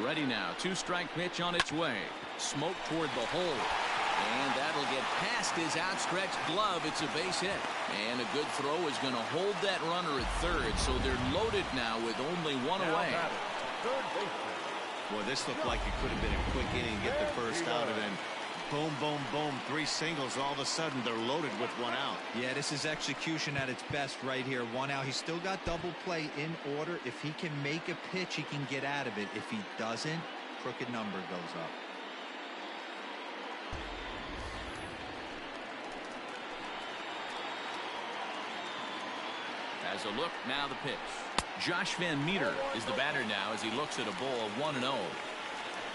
A: Ready now. 2-strike pitch on its way. Smoke toward the hole. And that'll get past his outstretched glove. It's a base hit. And a good throw is going to hold that runner at third. So they're loaded now with only 1 away.
B: Third baseman.
C: Boy, this looked like it could have been a quick inning to get the first out, and then boom, boom, boom, 3 singles. All of a sudden, they're loaded with 1 out.
D: Yeah, this is execution at its best right here. 1 out. He's still got double play in order. If he can make a pitch, he can get out of it. If he doesn't, crooked number goes up.
A: As a look, now the pitch. Josh Van Meter is the batter now as he looks at a ball of 1-0.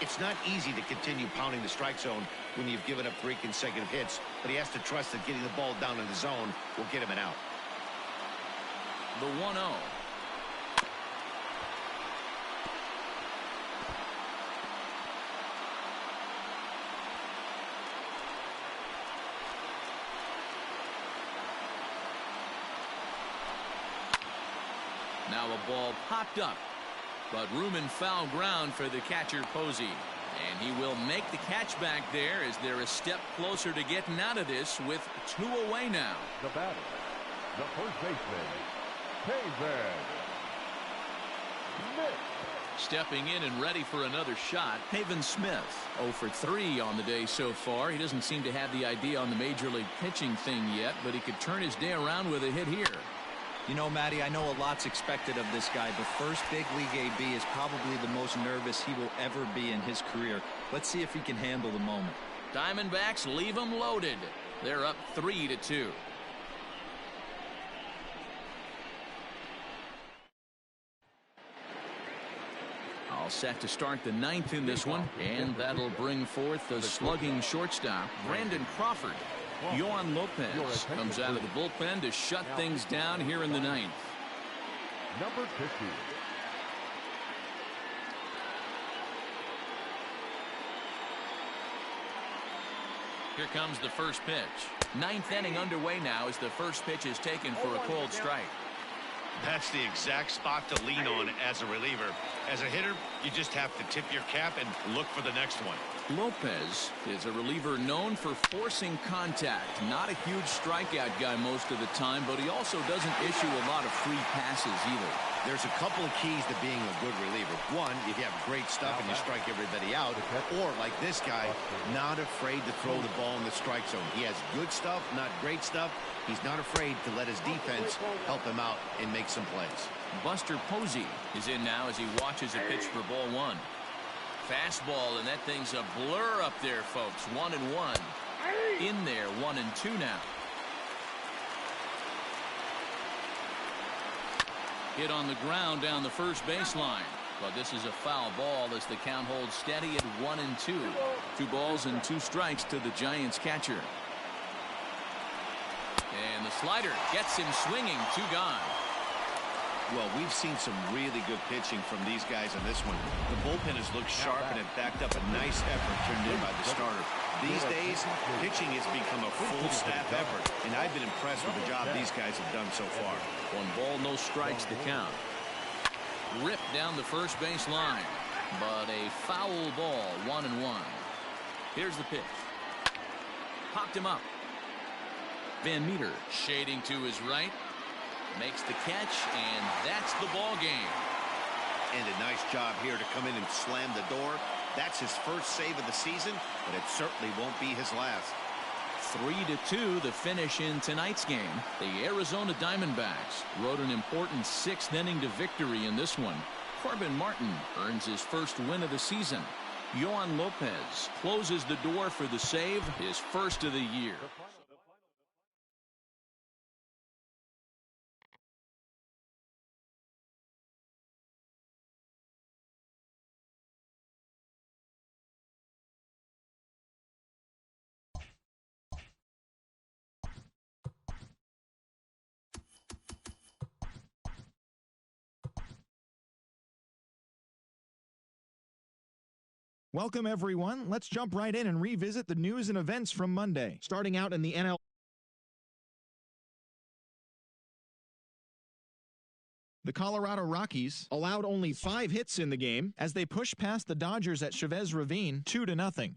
C: It's not easy to continue pounding the strike zone when you've given up 3 consecutive hits, but he has to trust that getting the ball down in the zone will get him an out.
A: The 1-0. Now a ball popped up, but room and foul ground for the catcher Posey. And he will make the catch back there as they're a step closer to getting out of this with 2 away now.
B: The batter, the first baseman, Taven Smith.
A: Stepping in and ready for another shot, Taven Smith. 0 for 3 on the day so far. He doesn't seem to have the idea on the major league pitching thing yet, but he could turn his day around with a hit here.
D: You know, Matty, I know a lot's expected of this guy, but first big league AB is probably the most nervous he will ever be in his career. Let's see if he can handle the moment.
A: Diamondbacks leave him loaded. They're up 3-2. All set to start the 9th in this one, and that'll bring forth the slugging shortstop, Brandon Crawford. Yohan Lopez comes out of the bullpen to shut things down here in the 9th.
B: Number 50.
A: Here comes the first pitch. 9th inning underway now as the first pitch is taken for a cold strike.
C: That's the exact spot to lean on as a reliever. As a hitter, you just have to tip your cap and look for the next one.
A: Lopez is a reliever known for forcing contact. Not a huge strikeout guy most of the time, but he also doesn't issue a lot of free passes either.
C: There's a couple of keys to being a good reliever. One, if you have great stuff and you strike everybody out, or like this guy, not afraid to throw the ball in the strike zone. He has good stuff, not great stuff. He's not afraid to let his defense help him out and make some plays.
A: Buster Posey is in now as he watches a pitch for ball one. Fastball, and that thing's a blur up there, folks. 1-1. In there, 1-2 now. Hit on the ground down the first baseline. But this is a foul ball as the count holds steady at 1-2. 2 balls and 2 strikes to the Giants catcher. And the slider gets him swinging. 2 gone.
C: Well, we've seen some really good pitching from these guys on this one. The bullpen has looked sharp and have backed up a nice effort turned in by the starter. These days, pitching has become a full staff effort, and I've been impressed with the job these guys have done so far.
A: 1 ball, no strikes to count. Ripped down the first base line, but a foul ball. 1-1. Here's the pitch. Popped him up. Van Meter shading to his right. Makes the catch, and that's the ball game.
C: And a nice job here to come in and slam the door. That's his first save of the season, but it certainly won't be his last.
A: 3-2 the finish in tonight's game. The Arizona Diamondbacks rode an important 6th inning to victory in this one. Corbin Martin earns his first win of the season. Yohan Lopez closes the door for the save, his first of the year.
G: Welcome, everyone. Let's jump right in and revisit the news and events from Monday. Starting out in the NL. The Colorado Rockies allowed only 5 hits in the game as they pushed past the Dodgers at Chavez Ravine 2-0.